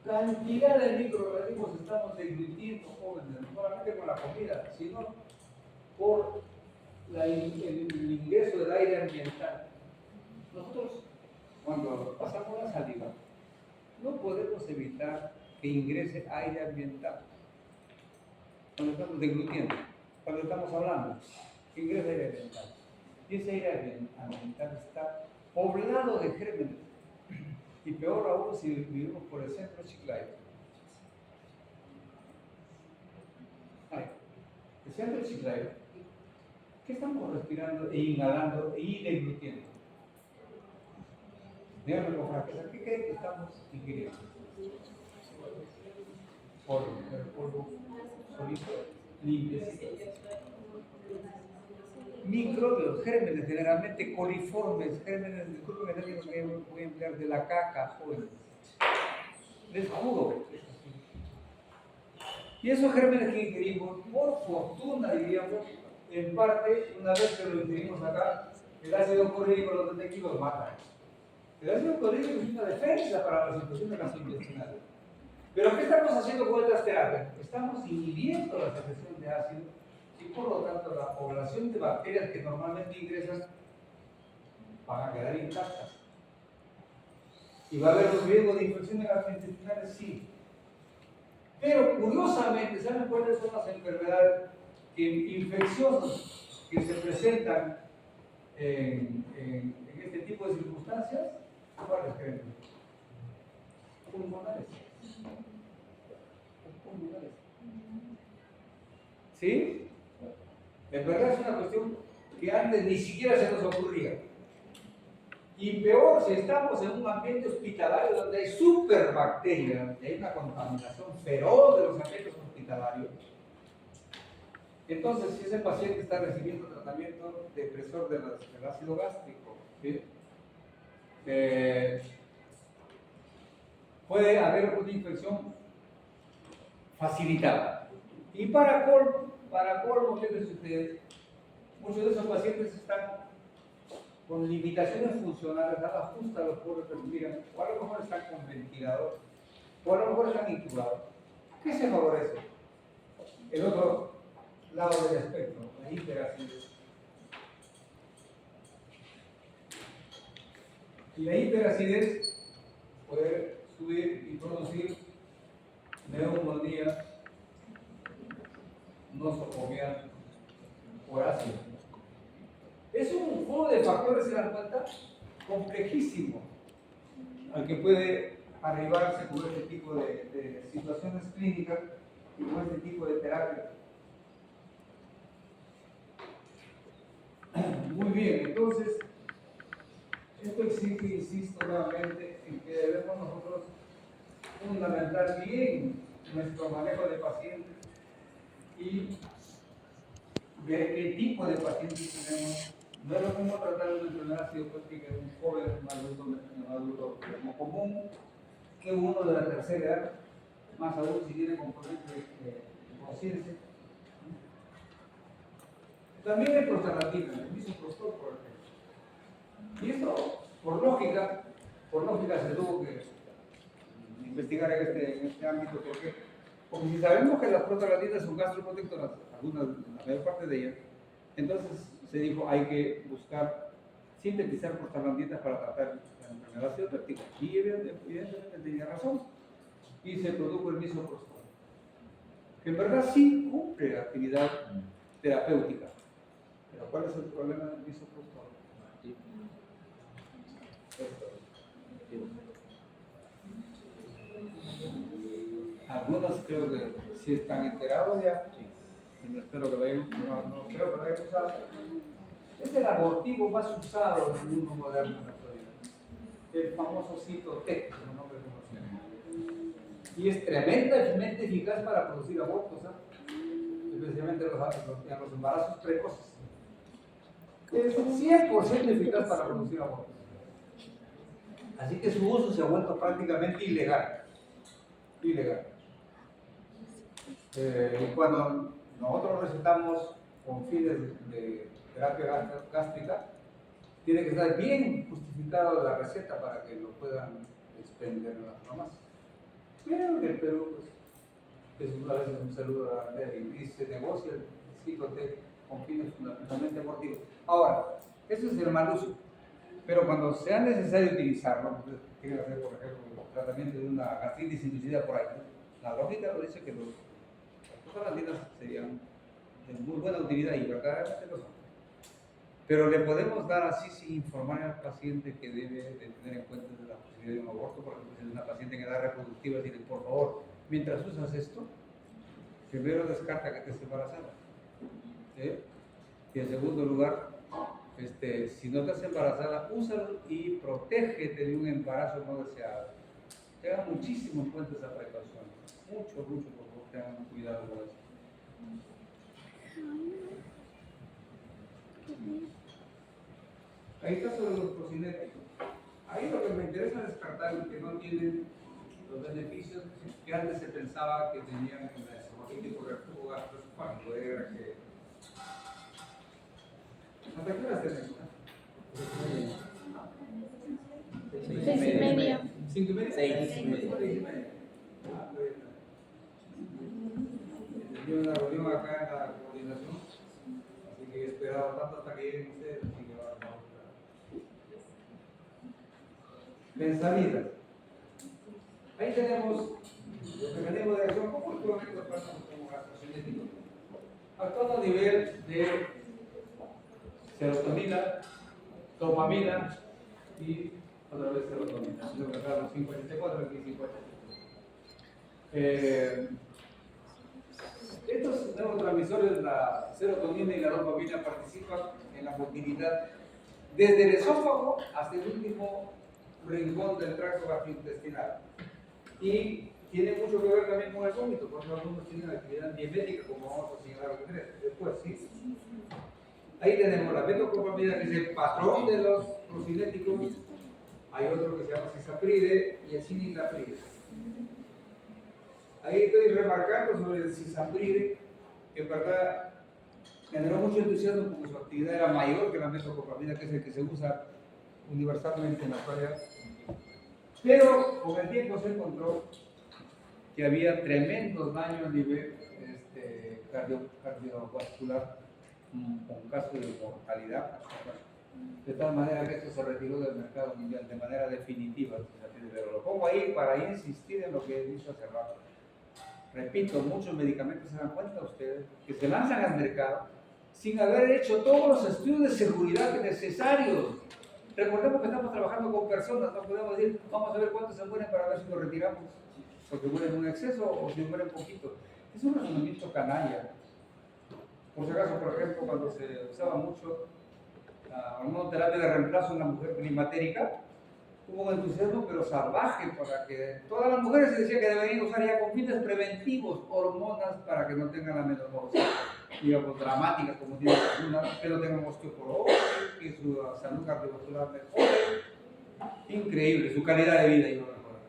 Cantidad de microorganismos estamos deglutiendo, jóvenes, no solamente con la comida, sino por el ingreso del aire ambiental. Nosotros, cuando pasamos la saliva, no podemos evitar que ingrese aire ambiental. Cuando estamos deglutiendo, cuando estamos hablando, ingresa aire ambiental. Y ese aire ambiental está poblado de gérmenes. Y peor aún si vivimos por el centro de Chiclayo. El centro de Chiclayo, ¿qué estamos respirando e inhalando y deglutiendo? Díganme con franqueza, ¿qué creen que estamos ingiriendo? Polvo, el polvo solito, limpiecito. Microbios, gérmenes, generalmente coliformes, gérmenes, disculpen que no voy a emplear de la caca, jóvenes. Les juro. Y esos gérmenes que ingerimos, por fortuna diríamos, en parte, una vez que lo ingerimos acá, el ácido clorhídrico los detecta y los mata. El ácido clorhídrico es una defensa para la situación gastrointestinal. Pero ¿qué estamos haciendo con estas terapias? Estamos inhibiendo la secreción de ácido y por lo tanto la población de bacterias que normalmente ingresan van a quedar intactas. ¿Y va a haber los riesgos de infecciones gastrointestinales? Sí. Pero curiosamente, ¿saben cuáles son las enfermedades infecciosas que se presentan en este tipo de circunstancias? ¿Cuáles creen? Pulmonares. Pulmonares. ¿Sí? En verdad es una cuestión que antes ni siquiera se nos ocurría. Y peor si estamos en un ambiente hospitalario donde hay superbacterias, donde hay una contaminación feroz de los ambientes hospitalarios. Entonces, si ese paciente está recibiendo tratamiento depresor del ácido gástrico, ¿sí? Puede haber una infección facilitada. Y para colmo, fíjense ustedes, muchos de esos pacientes están con limitaciones funcionales, nada justa a los pobres, pero miren, o a lo mejor están con ventilador, o a lo mejor están intubados. ¿Qué se favorece? El otro lado del espectro, la hiperacidez. Y la hiperacidez puede subir y producir neumonía nosocomial por ácido. Es un juego de factores, se dan cuenta, complejísimo, al que puede arribarse con este tipo de situaciones clínicas y con este tipo de terapia. Muy bien, entonces, esto exige, insisto nuevamente, en que debemos nosotros fundamentar bien nuestro manejo de pacientes y ver qué tipo de pacientes tenemos. No es lo mismo tratar una enfermedad acidopética de un joven, un adulto común, que uno de la tercera edad, más aún si tiene componentes de conciencia. También hay prostaglandina, el misoprostol, por ejemplo. Y esto, por lógica se tuvo que investigar en este ámbito. Porque si sabemos que las prostaglandinas son gastroprotectoras, algunas, la mayor parte de ellas, entonces se dijo hay que buscar sintetizar prostaglandinas para tratar la enfermedad acidopéptica. Y evidentemente tenía razón. Y se produjo el misoprostol, que en verdad sí cumple actividad terapéutica. Pero ¿cuál es el problema del misoprostol? Algunos creo que sí están enterados ya. No espero que lo hayan, no creo que lo hayan usado. Es el abortivo más usado en el mundo moderno en la actualidad. El famoso Cytotec, como nombre comercial. Y es tremendamente eficaz para producir abortos, especialmente en los embarazos precoces. Es 100% eficaz para producir abortos. Así que su uso se ha vuelto prácticamente ilegal. Y cuando nosotros recetamos con fines de terapia gástrica, tiene que estar bien justificada la receta para que lo puedan expender las mamás. Pero en el Perú, pues, es una vez un saludo a la bandera y se negocia el Cytotec con fines fundamentalmente abortivos. Ahora, eso es el mal uso. Pero cuando sea necesario utilizarlo, tiene que hacer, por ejemplo, el tratamiento de una gastritis inducida por ahí, la lógica lo dice que las prostaglandinas serían de muy buena utilidad y verdaderamente lo son. Pero le podemos dar así sin informar al paciente que debe de tener en cuenta la posibilidad de un aborto. Por ejemplo, si es una paciente en edad reproductiva, decirle, por favor, mientras usas esto, primero descarta que estés embarazada. Y en segundo lugar, si no estás embarazada, úsalo y protégete de un embarazo no deseado. Tengan muchísimo en cuenta esa precaución. Mucho, por favor, tengan cuidado con eso. Ahí está sobre los procinéticos. Ahí lo que me interesa es descartar que no tienen los beneficios que antes se pensaba que tenían en la esofagito por el jugo gastroesofágico. Era que... ¿Hasta qué horas tenemos? 6:30. 5:30. 6:30. Tenía una reunión acá en la coordinación. esperado tanto hasta que lleguen ustedes, así que ahora vamos a Benzalidas. Ahí tenemos los mecanismos de acción, como últimamente los pasamos como gastrocinético, actuando a nivel de serotonina, dopamina y otra vez serotonina. Lo que acá los 584, aquí 584. Estos neurotransmisores, la serotonina y la dopamina, participan en la motilidad desde el esófago hasta el último rincón del tracto gastrointestinal. Y tiene mucho que ver también con el vómito, porque algunos tienen actividad diemética, como vamos a señalar después, ¿sí? Ahí tenemos la metoclopramida, que es el patrón de los procinéticos. Hay otro que se llama cisapride y el ciniclapride. Ahí estoy remarcando sobre el cisapride, que en verdad generó mucho entusiasmo porque su actividad era mayor que la metoclopramida, que es el que se usa universalmente en la actualidad. Pero con el tiempo se encontró que había tremendos daños a nivel cardiovascular, con casos de mortalidad, de tal manera que esto se retiró del mercado mundial de manera definitiva. Pero lo pongo ahí para insistir en lo que he dicho hace rato. Repito, muchos medicamentos, se dan cuenta ustedes que se lanzan al mercado sin haber hecho todos los estudios de seguridad necesarios. Recordemos que estamos trabajando con personas, no podemos decir, vamos a ver cuántos se mueren para ver si lo retiramos, porque mueren un exceso o si mueren poquito. Es un razonamiento canalla. Por si acaso, por ejemplo, cuando se usaba mucho la hormonoterapia de reemplazo en la mujer climatérica, hubo un entusiasmo pero salvaje para que todas las mujeres se decía que deberían usar ya con fines preventivos hormonas para que no tengan la menopausia, digamos, dramática como tiene algunas, que no tengan osteoporosis, que su salud cardiovascular mejore. Increíble, su calidad de vida iba a mejorar.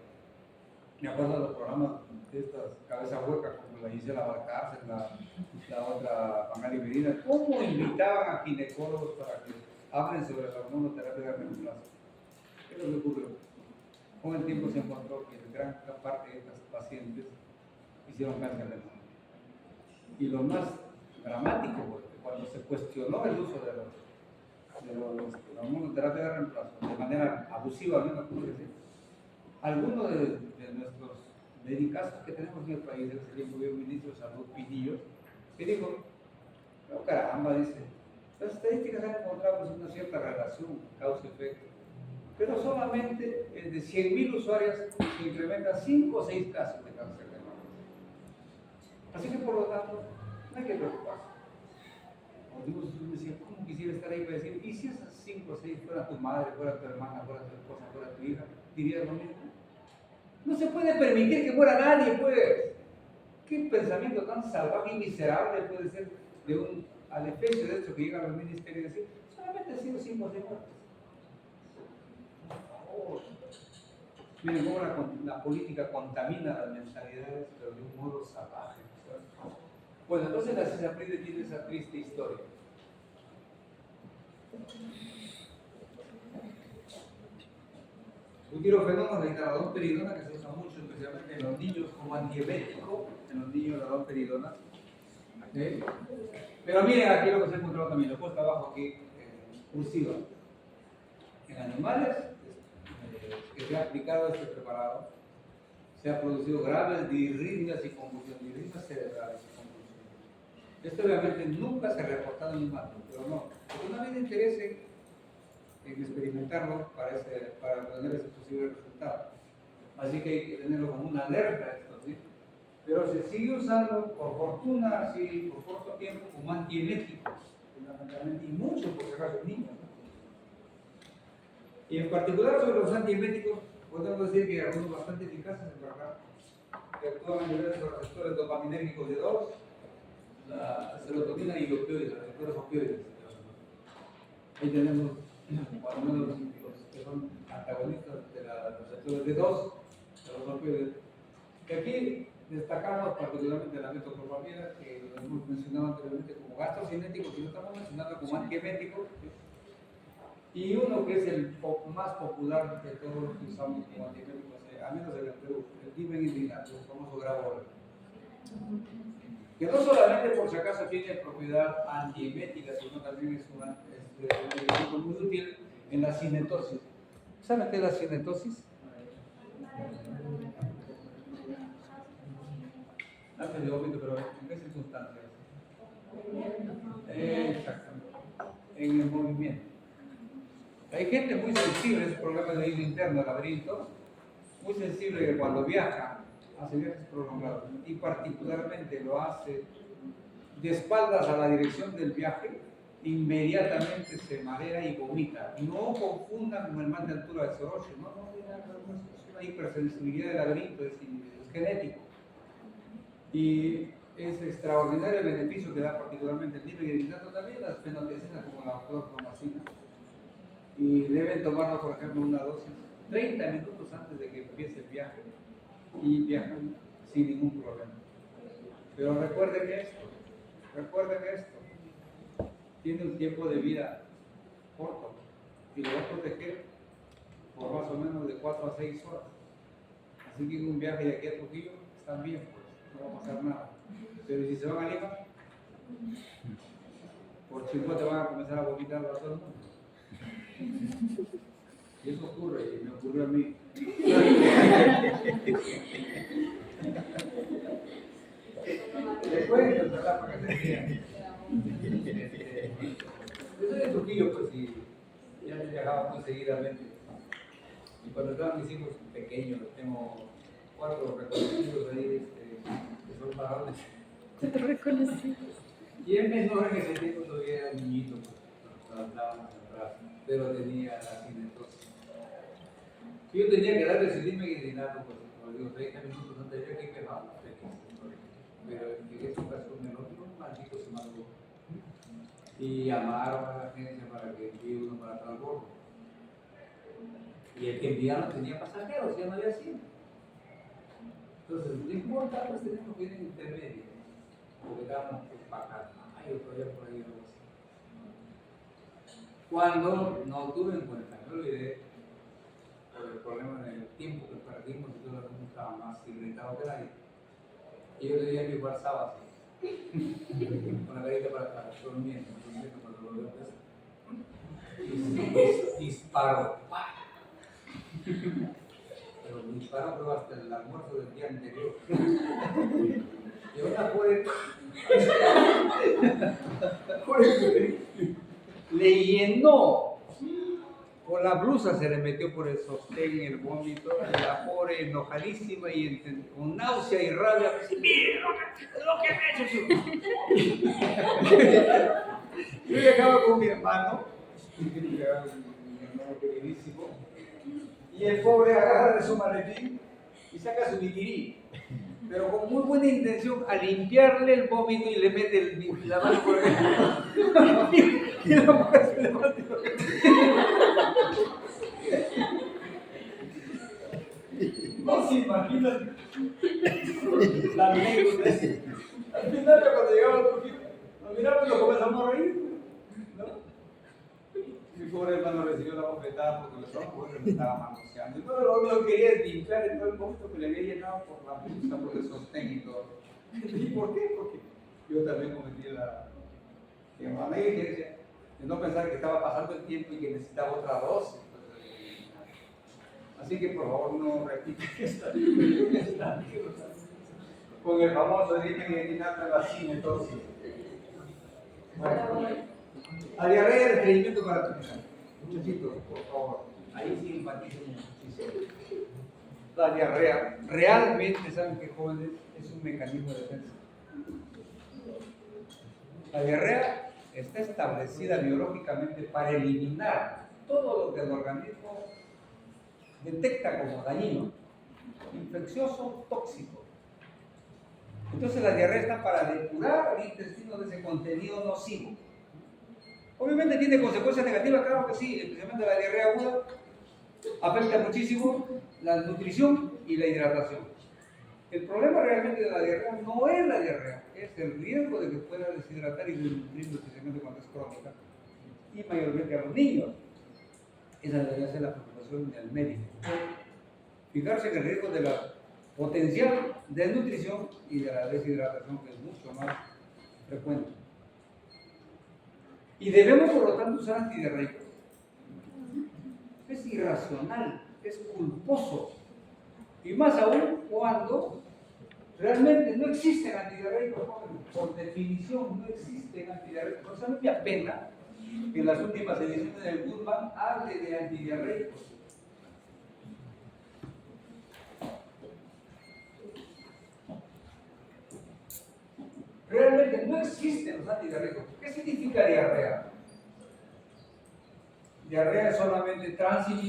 Me acuerdo de los programas de estas cabezas huecas como la Gisela Valcárcel, la otra Pamela Medina, cómo invitaban a ginecólogos para que hablen sobre la hormonoterapia de reemplazo. ¿Qué es lo que ocurrió? Con el tiempo se encontró que gran parte de estas pacientes hicieron cáncer de mama. Y lo más dramático, porque cuando se cuestionó el uso de la hormonoterapia de reemplazo de manera abusiva, no pude decir, algunos de nuestros medicazos que tenemos en el país, el ministro de Salud Pinillo, que dijo, no, caramba, dice, las estadísticas han encontrado una cierta relación causa-efecto, pero solamente de 100.000 usuarias se incrementan 5 o 6 casos de cáncer de mama. Así que por lo tanto, no hay que preocuparse. Yo decía, ¿cómo quisiera estar ahí para decir, y si esas 5 o 6 fuera tu madre, fuera tu hermana, fuera tu esposa, fuera tu hija, dirías lo mismo? No se puede permitir que muera nadie, pues. ¿Qué pensamiento tan salvaje y miserable puede ser de un adefesio de esto que llega al ministerio y decir, solamente han sido 5 o 6 muertes? Miren cómo la política contamina las mentalidades, pero de un modo salvaje. Bueno, entonces la cisapride tiene esa triste historia. Butirofenol, la inhaladonperidona, que se usa mucho especialmente en los niños como antiemético, en los niños la donperidona. ¿Okay? Pero miren aquí lo que se ha encontrado también, lo he puesto abajo aquí, cursiva. En animales que se ha aplicado este preparado, se ha producido graves disritmias y convulsiones, disritmias cerebrales y convulsiones. Esto obviamente nunca se ha reportado en humanos, pero no. Porque una vez interese en experimentarlo para tener ese posible resultado. Así que hay que tenerlo como una alerta esto, ¿sí? Pero se sigue usando, por fortuna, sí, por corto tiempo, como antieméticos, fundamentalmente, y muchos, por si acaso, niños, ¿no? Y en particular sobre los antieméticos, podemos decir que algunos bastante eficaces, en verdad, que actúan a nivel de los receptores dopaminérgicos de 2, la serotonina y opioides, los receptores opioides. Ahí tenemos, por lo menos, los que son antagonistas de los receptores de 2, de los opioides. Que aquí destacamos particularmente la metoclopramida, que lo hemos mencionado anteriormente como gastrocinético, que lo estamos mencionando como antiemético. Y uno que es el más popular de todos los que usamos como antieméticos, al menos en el Perú, el dimeindrinato, el famoso Gravol. que no solamente por si acaso tiene propiedad antiemética, sino también es un medicamento muy útil en la cinetosis. ¿Saben qué es la cinetosis? Antes de vómito, pero ¿en qué circunstancias? Exactamente. En el movimiento. Hay gente muy sensible, es problema de oído interno, laberinto, muy sensible que cuando viaja, hace viajes prolongados, y particularmente lo hace de espaldas a la dirección del viaje, inmediatamente se marea y vomita. No confundan con el mal de altura de Soroche, no, es una hipersensibilidad del laberinto, es genético. Y es extraordinario el beneficio que da particularmente el dimetilglicinato, también las fenotecinas como la clorpromacina. Y deben tomarlo, por ejemplo, una dosis 30 minutos antes de que empiece el viaje y viajan sin ningún problema. Pero recuerden esto, tiene un tiempo de vida corto y lo va a proteger por más o menos de 4 a 6 horas. Así que en un viaje de aquí a Trujillo están bien, pues, no va a pasar nada. Pero si se van a Lima, por 50 van a comenzar a vomitar a todo el mundo. Y eso ocurre, y me ocurrió a mí. Les cuento, ¿verdad? Para que se vean. Yo soy de Trujillo, pues, y ya he viajado muy seguidamente. Y cuando estaban mis hijos pequeños, tengo 4 reconocidos ahí que son varones. Te reconocí. Y el menor en ese tiempo todavía era niñito, pues, andábamos atrás, pero tenía la cinetosis. Yo tenía que darle dimetilglicinato, pues, como digo, 30 minutos antes de que quemaba, pero en esta ocasión el otro maldito se mató. Y llamaron a la agencia para que envíe uno para transbordo. Y el que enviaron tenía pasajeros, ya no había sido. Entonces, no importa, pues tenemos que ir en intermedio, porque estábamos para acá, y otro allá por ahí, algo así. Cuando no tuve en cuenta, me olvidé por el problema del tiempo que perdimos y todo el mundo estaba más irritado que nadie. Y yo le di a mi WhatsApp así, con la carita para acá, durmiendo cuando lo veo empezar. Y disparo. Pero me disparo creo hasta el almuerzo del día anterior. Y ahora le llenó. Con la blusa se le metió por el sostén, el vómito, la pobre enojadísima y con náusea y rabia. ¡Mire lo que me he hecho! Yo llegaba con mi hermano, mi hermano queridísimo, y el pobre agarra de su maletín y saca su biquirí, pero con muy buena intención a limpiarle el vómito y le mete la mano por el y la mujer se levanta. No se imaginan la anécdota. Al final, cuando llegaba a Trujillo, nos miramos y nos comenzamos a reír, ¿no? Mi pobre hermano recibió la bofetada porque me estaba manoseando. Y todo lo único que quería es limpiar todo el vómito que le había llenado por la blusa, por el sostén y todo. ¿Y por qué? Porque yo también cometí la negligencia de no pensar que estaba pasando el tiempo y que necesitaba otra dosis. Así que por favor no repiten esta con el famoso dimetilglicinato en la cinetosis. Bueno, la diarrea y el estreñimiento para terminar. Muchachitos, por favor, ahí sí enfaticen muchísimo. La diarrea, realmente saben que jóvenes es un mecanismo de defensa. La diarrea está establecida biológicamente para eliminar todo lo que el organismo detecta como dañino, infeccioso, tóxico. Entonces la diarrea está para depurar el intestino de ese contenido nocivo. Obviamente tiene consecuencias negativas, claro que sí, especialmente la diarrea aguda afecta muchísimo la nutrición y la hidratación. El problema realmente de la diarrea no es la diarrea, es el riesgo de que pueda deshidratar y desnutrir, especialmente cuando es crónica, y mayormente a los niños. Esa debería ser la preocupación del médico. Fijarse en el riesgo de la potencial desnutrición y de la deshidratación, que es mucho más frecuente. Y debemos, por lo tanto, usar antidiarreicos. Es irracional, es culposo. Y más aún cuando realmente no existen antidiarreicos. Por definición, no existen antidiarreicos. Por eso me apena que en las últimas ediciones del Goodman hable de antidiarreicos. Realmente no existen los antidiarreicos. ¿Qué significa diarrea? Diarrea es solamente tránsito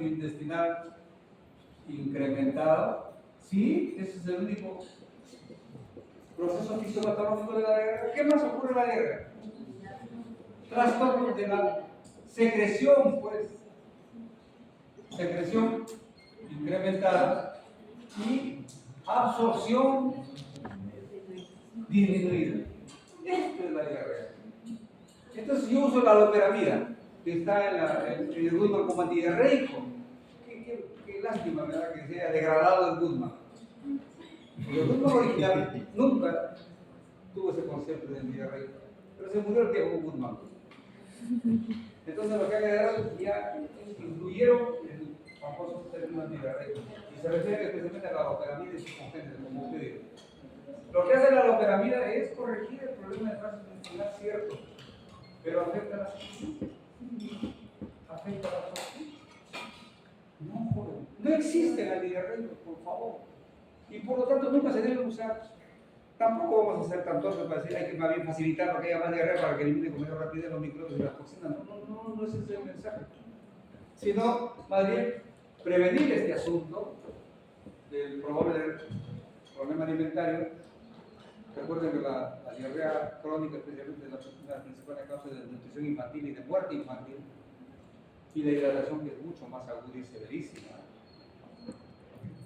intestinal incrementado. Sí, ese es el único proceso fisiopatológico de la diarrea. ¿Qué más ocurre en la diarrea? Trastornos de la secreción, pues. Secreción incrementada y absorción disminuida. Esto es la diarrea. Entonces yo uso la loperamida, que está en el Goodman como antidiarreico. Qué lástima, ¿verdad? Que sea degradado el Goodman. Porque el Goodman original nunca tuvo ese concepto de antidiarreico, pero se murió el viejo Goodman. Entonces lo que agregaron ya incluyeron el famoso término antidiarreico y se refiere especialmente a la loperamida y sus componentes, como usted dijo. Lo que hace la loperamida es corregir el problema de tránsito intestinal, cierto, pero afecta a la salud. Afecta a la salud. No, joven. No existen antidiarreicos, por favor. Y por lo tanto nunca se deben usar. Tampoco vamos a ser tan torpes para decir hay que más bien facilitar para que haya más diarrea para que elimine con mayor rapidez los microbios y las toxinas. No es ese el mensaje. Sino, más bien, prevenir este asunto del probable problema alimentario. Recuerden que la diarrea crónica, especialmente, es la principal causa de desnutrición infantil y de muerte infantil. Y la hidratación, que es mucho más aguda y severísima.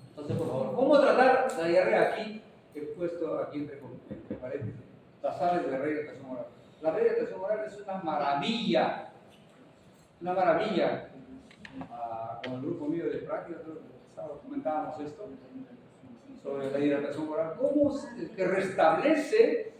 Entonces, por favor, ¿cómo tratar la diarrea? Aquí he puesto aquí entre paréntesis las sales de la rehidratación oral. La rehidratación oral es una maravilla. Una maravilla. Con el grupo mío de práctica, comentábamos esto sobre la hidratación oral. ¿Cómo que restablece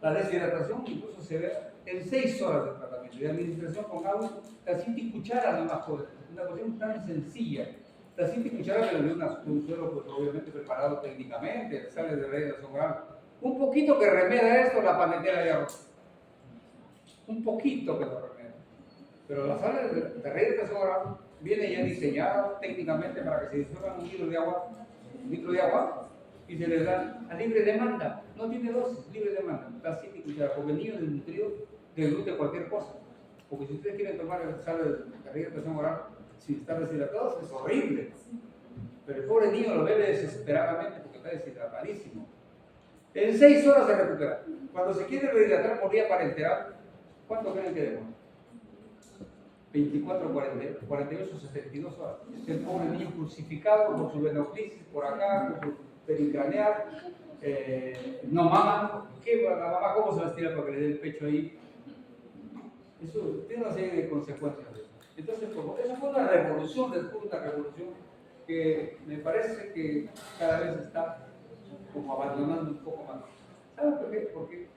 la deshidratación? Incluso se ve en 6 horas de tratamiento. Y administración con agua, tacita y cuchara de una cosa. Una cuestión tan sencilla. Tacita y cuchara, pero de un suelo pues, obviamente preparado técnicamente, sales de rehidratación oral. Un poquito que remedia esto, la panetera de arroz. Un poquito que lo remedia. Pero las sales de rehidratación oral viene ya diseñada técnicamente para que se disuelvan un litro de agua y se les da a libre demanda. No tiene dosis, libre demanda. Tacita y cuchara, porque el niño desnutrido deglute cualquier cosa. Porque si ustedes quieren tomar sales de rehidratación oral sin estar deshidratados, es horrible. Pero el pobre niño lo bebe desesperadamente porque está deshidratadísimo. En 6 horas se recupera. Cuando se quiere rehidratar por vía parenteral, ¿cuánto creen que demora? 24, 48, 72 horas. El pobre niño crucificado por su venoclisis, por acá, por su pericraneal, no mama. La mamá cómo se va a estirar para que le dé el pecho ahí? Eso tiene una serie de consecuencias. Entonces, esa fue una revolución, después una revolución que me parece que cada vez está como abandonando un poco más. ¿Saben por qué?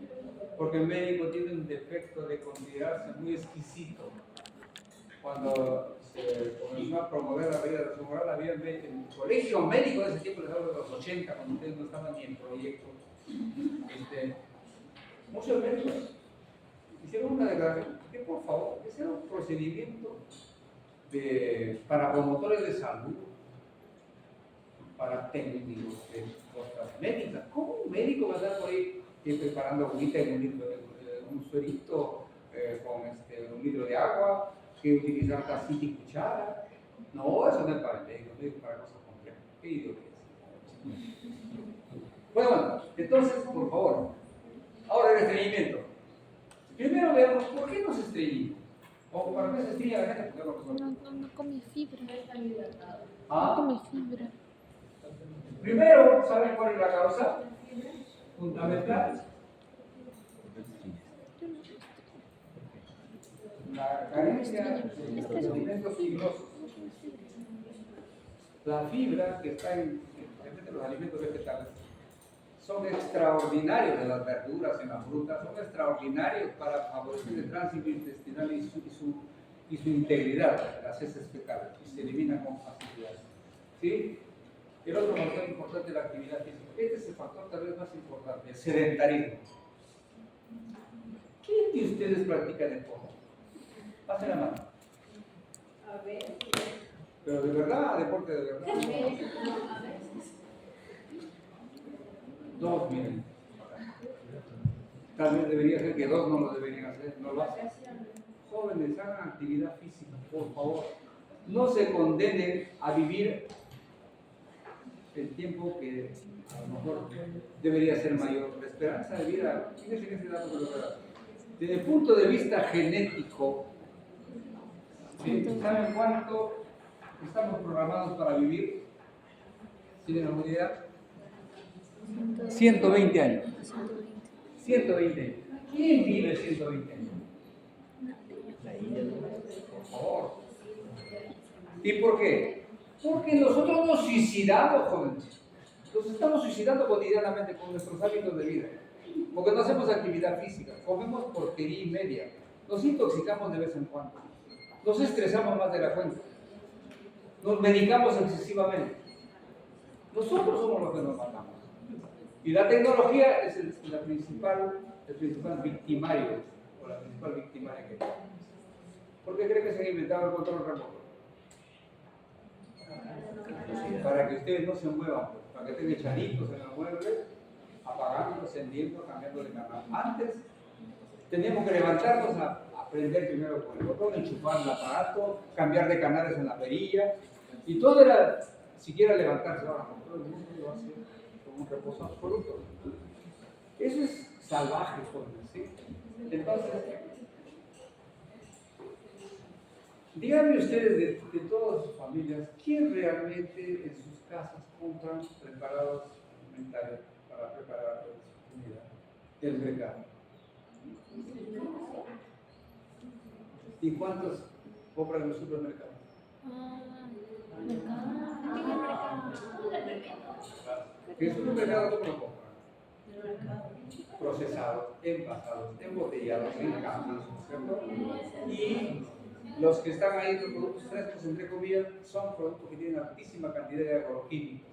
Porque el médico tiene un defecto de considerarse muy exquisito. Cuando se comenzó a promover la rehidratación oral, había en el colegio médico de ese tiempo, les hablo de los 80, cuando ustedes no estaban ni en proyecto, muchos médicos hicieron una declaración que por favor, ese era un procedimiento para promotores de salud, para técnicos de cosas médicas. ¿Cómo un médico va a estar por ahí preparando agüita en un suerito con un litro de agua, que utilizar tacita y cuchara? No, eso no es para el médico, es para cosas complejas. ¿Qué idiotez? Bueno, entonces, por favor, ahora el estreñimiento. Primero veamos por qué nos estreñimos. O para qué se estrella la gente, No come fibra. ¿Ah? No come fibra. Primero, ¿saben cuál es la causa fundamental? La carencia de los alimentos fibrosos. La fibra que está en los alimentos vegetales son extraordinarios de las verduras y las frutas, son extraordinarios para favorecer el tránsito intestinal y su integridad, las heces fecales, y se eliminan con facilidad. ¿Sí? El otro factor importante es la actividad física. Este es el factor tal vez más importante, el sedentarismo. ¿Quién de ustedes practica deporte? Pasen la mano. A ver. Pero de verdad, deporte de verdad. Dos, miren. Tal vez debería ser que dos no lo deberían hacer, no lo hacen. Jóvenes, hagan actividad física, por favor. No se condenen a vivir el tiempo que a lo mejor debería ser mayor. La esperanza de vida, fíjense que este dato que lo voy a dar. Desde el punto de vista genético, ¿sí? ¿Saben cuánto estamos programados para vivir? ¿Tienen alguna idea? 120 años. 120 años. ¿Quién vive 120 años? Por favor. ¿Y por qué? Porque nosotros nos suicidamos, jóvenes. Nos estamos suicidando cotidianamente con nuestros hábitos de vida. Porque no hacemos actividad física, comemos porquería y media, nos intoxicamos de vez en cuando, nos estresamos más de la cuenta, nos medicamos excesivamente. Nosotros somos los que nos matamos. Y la tecnología es el principal victimario, o la principal victimaria que tenemos. ¿Por qué cree que se ha inventado el control remoto? Para que ustedes no se muevan, para que tengan chanitos en el mueble, apagando, encendiendo, cambiando de canal. Antes teníamos que levantarnos a prender primero con el botón, enchufar el aparato, cambiar de canales en la perilla, y todo era siquiera levantarse. Ahora, todo el mundo lo hace con un reposo absoluto. Eso es salvaje, jóvenes, ¿sí? Entonces, díganme ustedes de todas sus familias, ¿quién realmente en sus casas compran preparados alimentarios para preparar su comida del mercado? ¿Y cuántos compran en el supermercado? ¿En el supermercado cómo lo compran? Procesados, envasados, embotellados, en cajas, ¿cierto? Y los que están ahí, los productos frescos, entre comillas, son productos que tienen altísima cantidad de agroquímicos.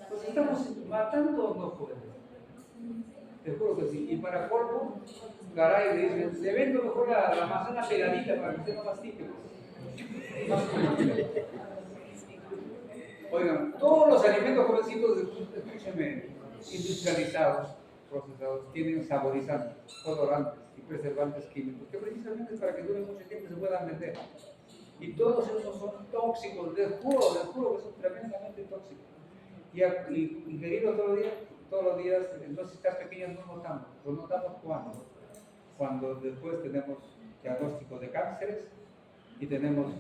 ¿Los estamos matando o no, jóvenes? Te juro que sí. Y para colmo, caray, le dicen, le vendo mejor la manzana pegadita para que usted no mastique. Oigan, todos los alimentos, jovencitos, escúchenme, industrializados, procesados, tienen saborizantes, colorantes y preservantes químicos, que precisamente es para que duren mucho tiempo y se puedan vender. Y todos esos son tóxicos, les juro que son tremendamente tóxicos. Y ingerirlos todos los días, en dosis tan pequeñas no notamos. ¿Lo notamos cuándo? Cuando después tenemos diagnósticos de cánceres y tenemos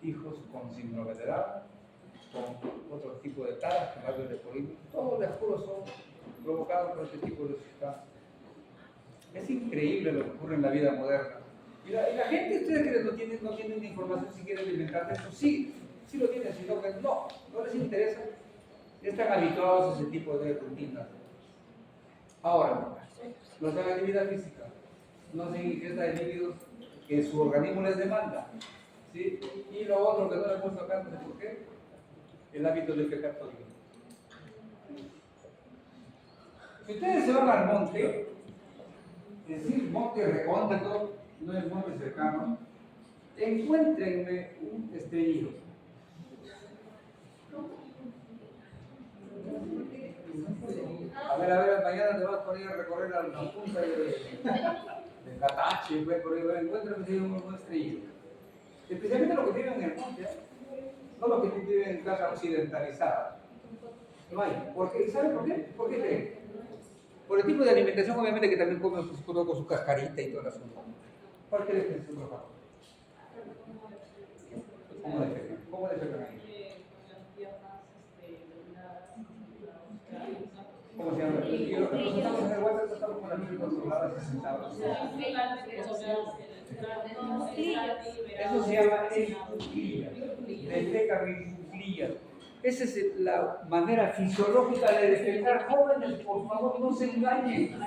hijos con síndrome de Down, con otro tipo de taras, con algo de polímero. Todos los juro son provocados por este tipo de sustancias. Es increíble lo que ocurre en la vida moderna. Y la gente, ustedes que no tienen información si quieren alimentar de eso, sí lo tienen, sino que no les interesa. Están habituados a ese tipo de rutinas. Ahora, no hacen actividad física, no hacen ingesta de líquidos que su organismo les demanda, ¿sí? Y lo otro que no le he puesto acá, no sé por qué, el hábito de pecar todo el día. Si ustedes se van al monte, es decir, monte recóndito, no es monte cercano, encuéntrenme un estrellito. A ver, mañana te vas a poner a recorrer a la punta de Catache, encuéntrame un estrellito. Especialmente los que viven en el monte, no los que viven en casa occidentalizada. No hay. ¿Saben por qué? ¿Por qué creen? Por el tipo de alimentación, obviamente, que también comen con su cascarita y todo el asunto. ¿Cuál crees que es el mejor? ¿Cómo defecan ahí? ¿Cómo se llama? Y nosotros estamos en el WhatsApp, estamos con la mente controlada y sentados. Eso se llama escuclilla. Defeca escuclilla. Esa es la manera fisiológica de defecar. Jóvenes, por favor, no se engañen.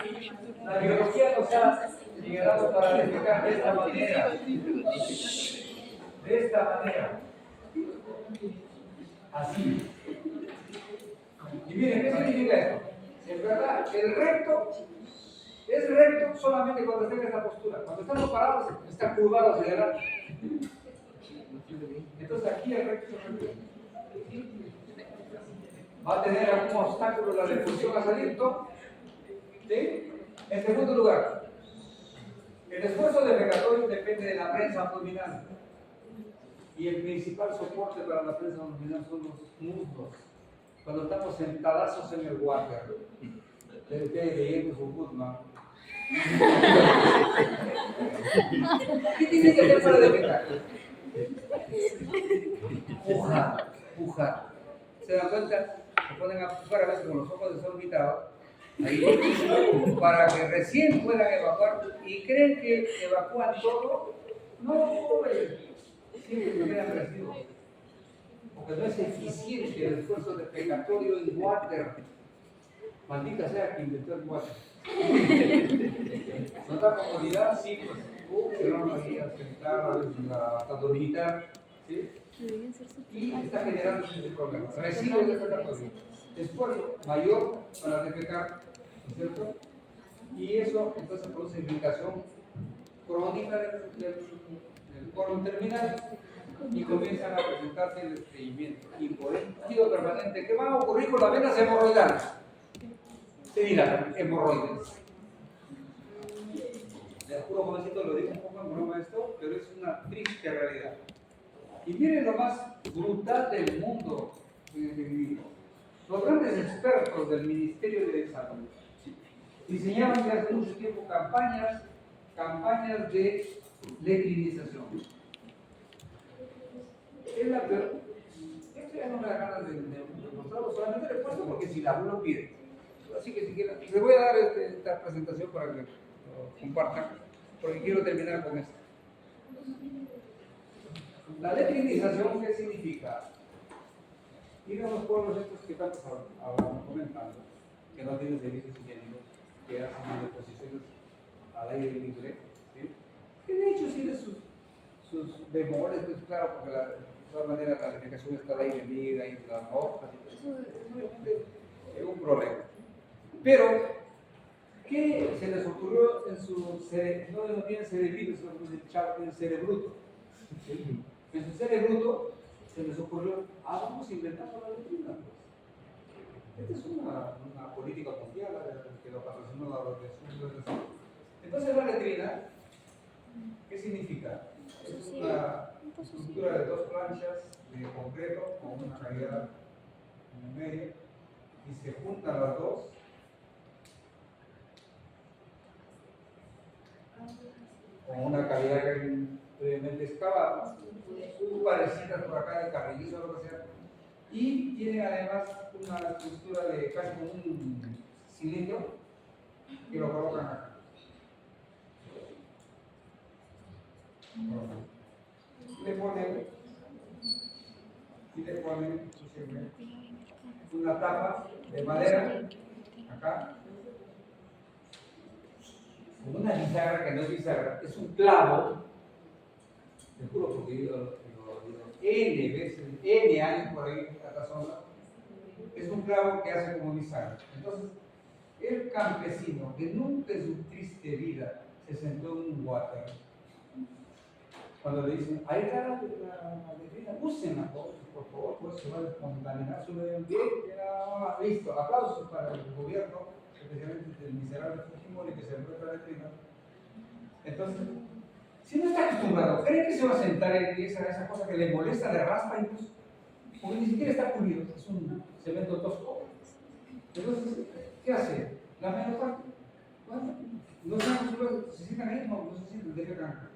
La biología nos ha llegado para defecar de esta manera. De esta manera. Así. Y miren, ¿qué significa esto? En verdad, el recto es recto solamente cuando está en esta postura. Cuando estamos parados, está curvado hacia adelante. Entonces aquí el recto es recto. Va a tener algún obstáculo la defusión a salir, ¿no? ¿Sí? En segundo lugar, el esfuerzo defecatorio depende de la prensa abdominal. Y el principal soporte para la prensa abdominal son los muslos. Cuando estamos sentadazos en el water, ustedes leyendo su Goodman. ¿Qué tiene que hacer para defecar? Pujar, pujar. ¿Se dan cuenta? Se ponen a pujar a veces con los ojos desorbitados, ahí, para que recién puedan evacuar y creen que evacúan todo. No, siempre se quedan residuos. Porque no es eficiente el esfuerzo defecatorio en water. Maldita sea que inventó el water. ¿No da comodidad? Sí, pues. Se van ahí a sentar, a veces hasta dormitar. ¿Sí? Y está generando ese problema. Residuos defecatorios. Esfuerzo mayor para defecar, ¿no es cierto? Y eso entonces produce irritación crónica del colon terminal y comienzan a presentarse el estreñimiento y por el líquido permanente. ¿Qué va a ocurrir con las venas hemorroidales? Se dirán hemorroides. Les juro, jovencito, lo digo un poco en broma esto, pero es una triste realidad. Y miren lo más brutal del mundo médico. Los grandes expertos del Ministerio de Salud diseñaron desde hace mucho tiempo campañas de letrinización. Es la peor. Esto ya no me da ganas de mostrarlo, solamente le he puesto porque si la abuelo pide. Así que si quieren, les voy a dar esta presentación para que lo compartan, porque quiero terminar con esto. La letrinización, ¿qué significa? Ir a los pueblos estos que tanto hablamos comentando, que no tienen servicios higiénicos, que hacen deposiciones al aire libre, ¿sí? Que de hecho tiene sus bemoles, pues claro, porque de todas maneras la defecación está al aire libre, y las hojas, y todo eso es un problema. Pero, ¿qué se les ocurrió en su cerebro? No tienen cerebrito, sino que tienen cerebruto. ¿Sí? En su cerebruto se les ocurrió, vamos a inventar la letrina. Esta es una política mundial que lo patrocinó la Organización Mundial de la Salud. Entonces la letrina, ¿qué significa? Es una estructura de dos planchas de concreto con una cavidad en el medio y se juntan las dos con una cavidad que previamente excavada, parecidas por acá de carrillizo o lo que sea, y tiene además una estructura de casi como un cilindro que lo colocan acá. Le ponen una tapa de madera acá, con una bisagra que no es bisagra, es un clavo. Te juro porque yo lo N veces, N años por ahí, esta zona, es un clavo que hace como bisagra. Entonces, el campesino que nunca en su triste vida se sentó en un water, cuando le dicen, ahí está la letrina, úsenla, por favor, pues se va a contaminar su medio ambiente, listo, aplausos para el gobierno, especialmente del miserable Fujimori que se encuentra la letrina. Entonces, si no está acostumbrado, ¿cree que se va a sentar en esa cosa que le molesta, le raspa incluso? Porque ni siquiera está pulido, es un cemento tosco. Entonces, ¿qué hace? La menor parte. Bueno, no están acostumbrados, se sientan ahí, no se sientan, defecan.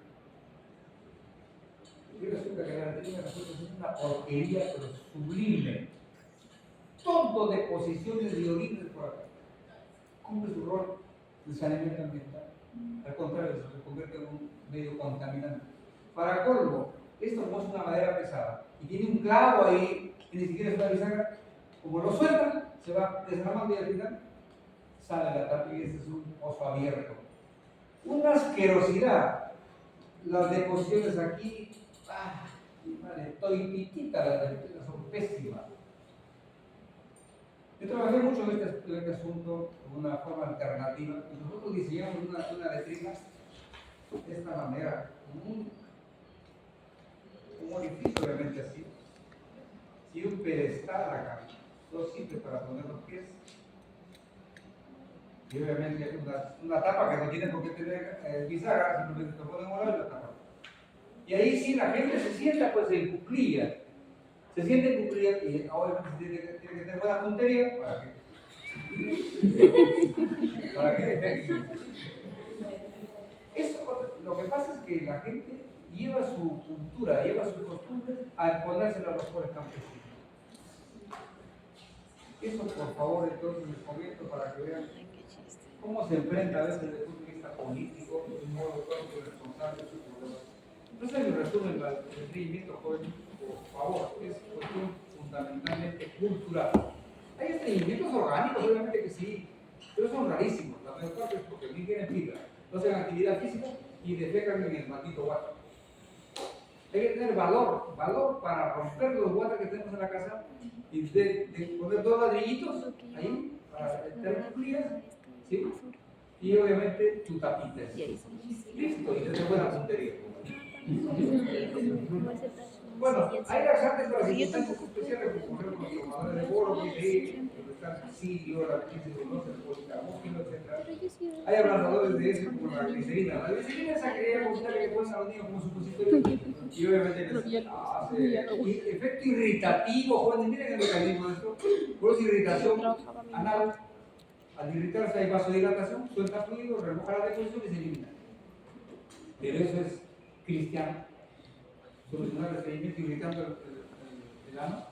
Y resulta que la letrina es una porquería, pero sublime. Todo de posiciones de orines por acá. Cumple su rol de saneamiento ambiental. Al contrario, se convierte en un medio contaminante. Para colmo, esto como es una madera pesada y tiene un clavo ahí, y ni siquiera es una bisagra, como lo sueltan, se va desarmando y al final sale la tapa y este es un oso abierto. Una asquerosidad. Las deposiciones aquí, madre, estoy pitita, las deposiciones son pésimas. Yo trabajé mucho en este asunto de una forma alternativa y nosotros diseñamos una letrina de esta manera, un orificio obviamente así, y un pedestal acá, todo simple para poner los pies. Y obviamente una tapa que no tiene por qué tener bisagra, simplemente te ponen una y la tapa. Y ahí sí la gente se sienta pues en cuclilla. Se siente en cuclilla y obviamente tiene que tener buena puntería para que eso, lo que pasa es que la gente lleva su cultura, lleva sus costumbres a exponérselo a los pobres campesinos. Eso por favor entonces les comento para que vean cómo se enfrenta a veces desde el punto de vista político, de un modo propio y responsable. Entonces, en resumen, el estreñimiento joven, por favor, es cuestión fundamentalmente cultural. Hay estreñimientos orgánicos, obviamente que sí, pero son rarísimos. La mayor parte es porque ni tienen fibra, no hacen actividad física y defecan en el maldito water. Hay que tener valor para romper los waters que tenemos en la casa y de poner dos ladrillitos ahí para tener frías. ¿Sí? Y obviamente tu tapita. Listo, y desde buena puntería. Bueno, hay laxantes para circunstancias especiales, como por ejemplo los tomadores de boro, donde están psyllium, la glicerina, el policarbófilo, etc. Hay ablandadores de eso como la glicerina. La glicerina esa que quería contarle que ponen a los niños como supositorio y obviamente les hace efecto irritativo, jóvenes, miren el mecanismo de esto, por esa irritación anal. Al irritarse hay vasodilatación, suelta fluido, remoja la deposición y se elimina. Pero eso es cristiano. Solucionar el estreñimiento irritando el ano.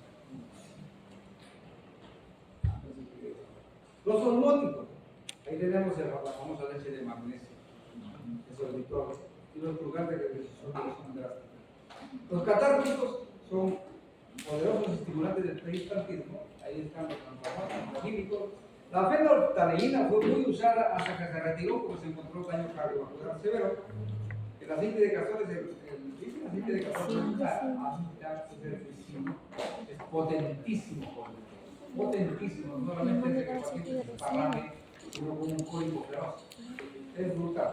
Los osmóticos. Ahí tenemos la famosa leche de magnesio, el sorbitol, y los purgantes que son drásticos. Los catárticos son poderosos estimulantes del peristaltismo. Ahí están los transformadores, los químicos. La fenolftaleína fue muy usada hasta que se retiró porque se encontró daño cardiovascular severo. El aceite de castor el aceite de castor es potentísimo, potentísimo, no solamente es de que el paciente se parrame, sino como un código feroz. Es brutal.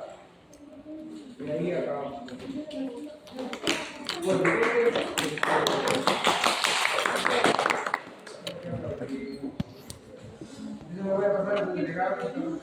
Y ahí acabamos. Bueno, me voy a pasar a delegado.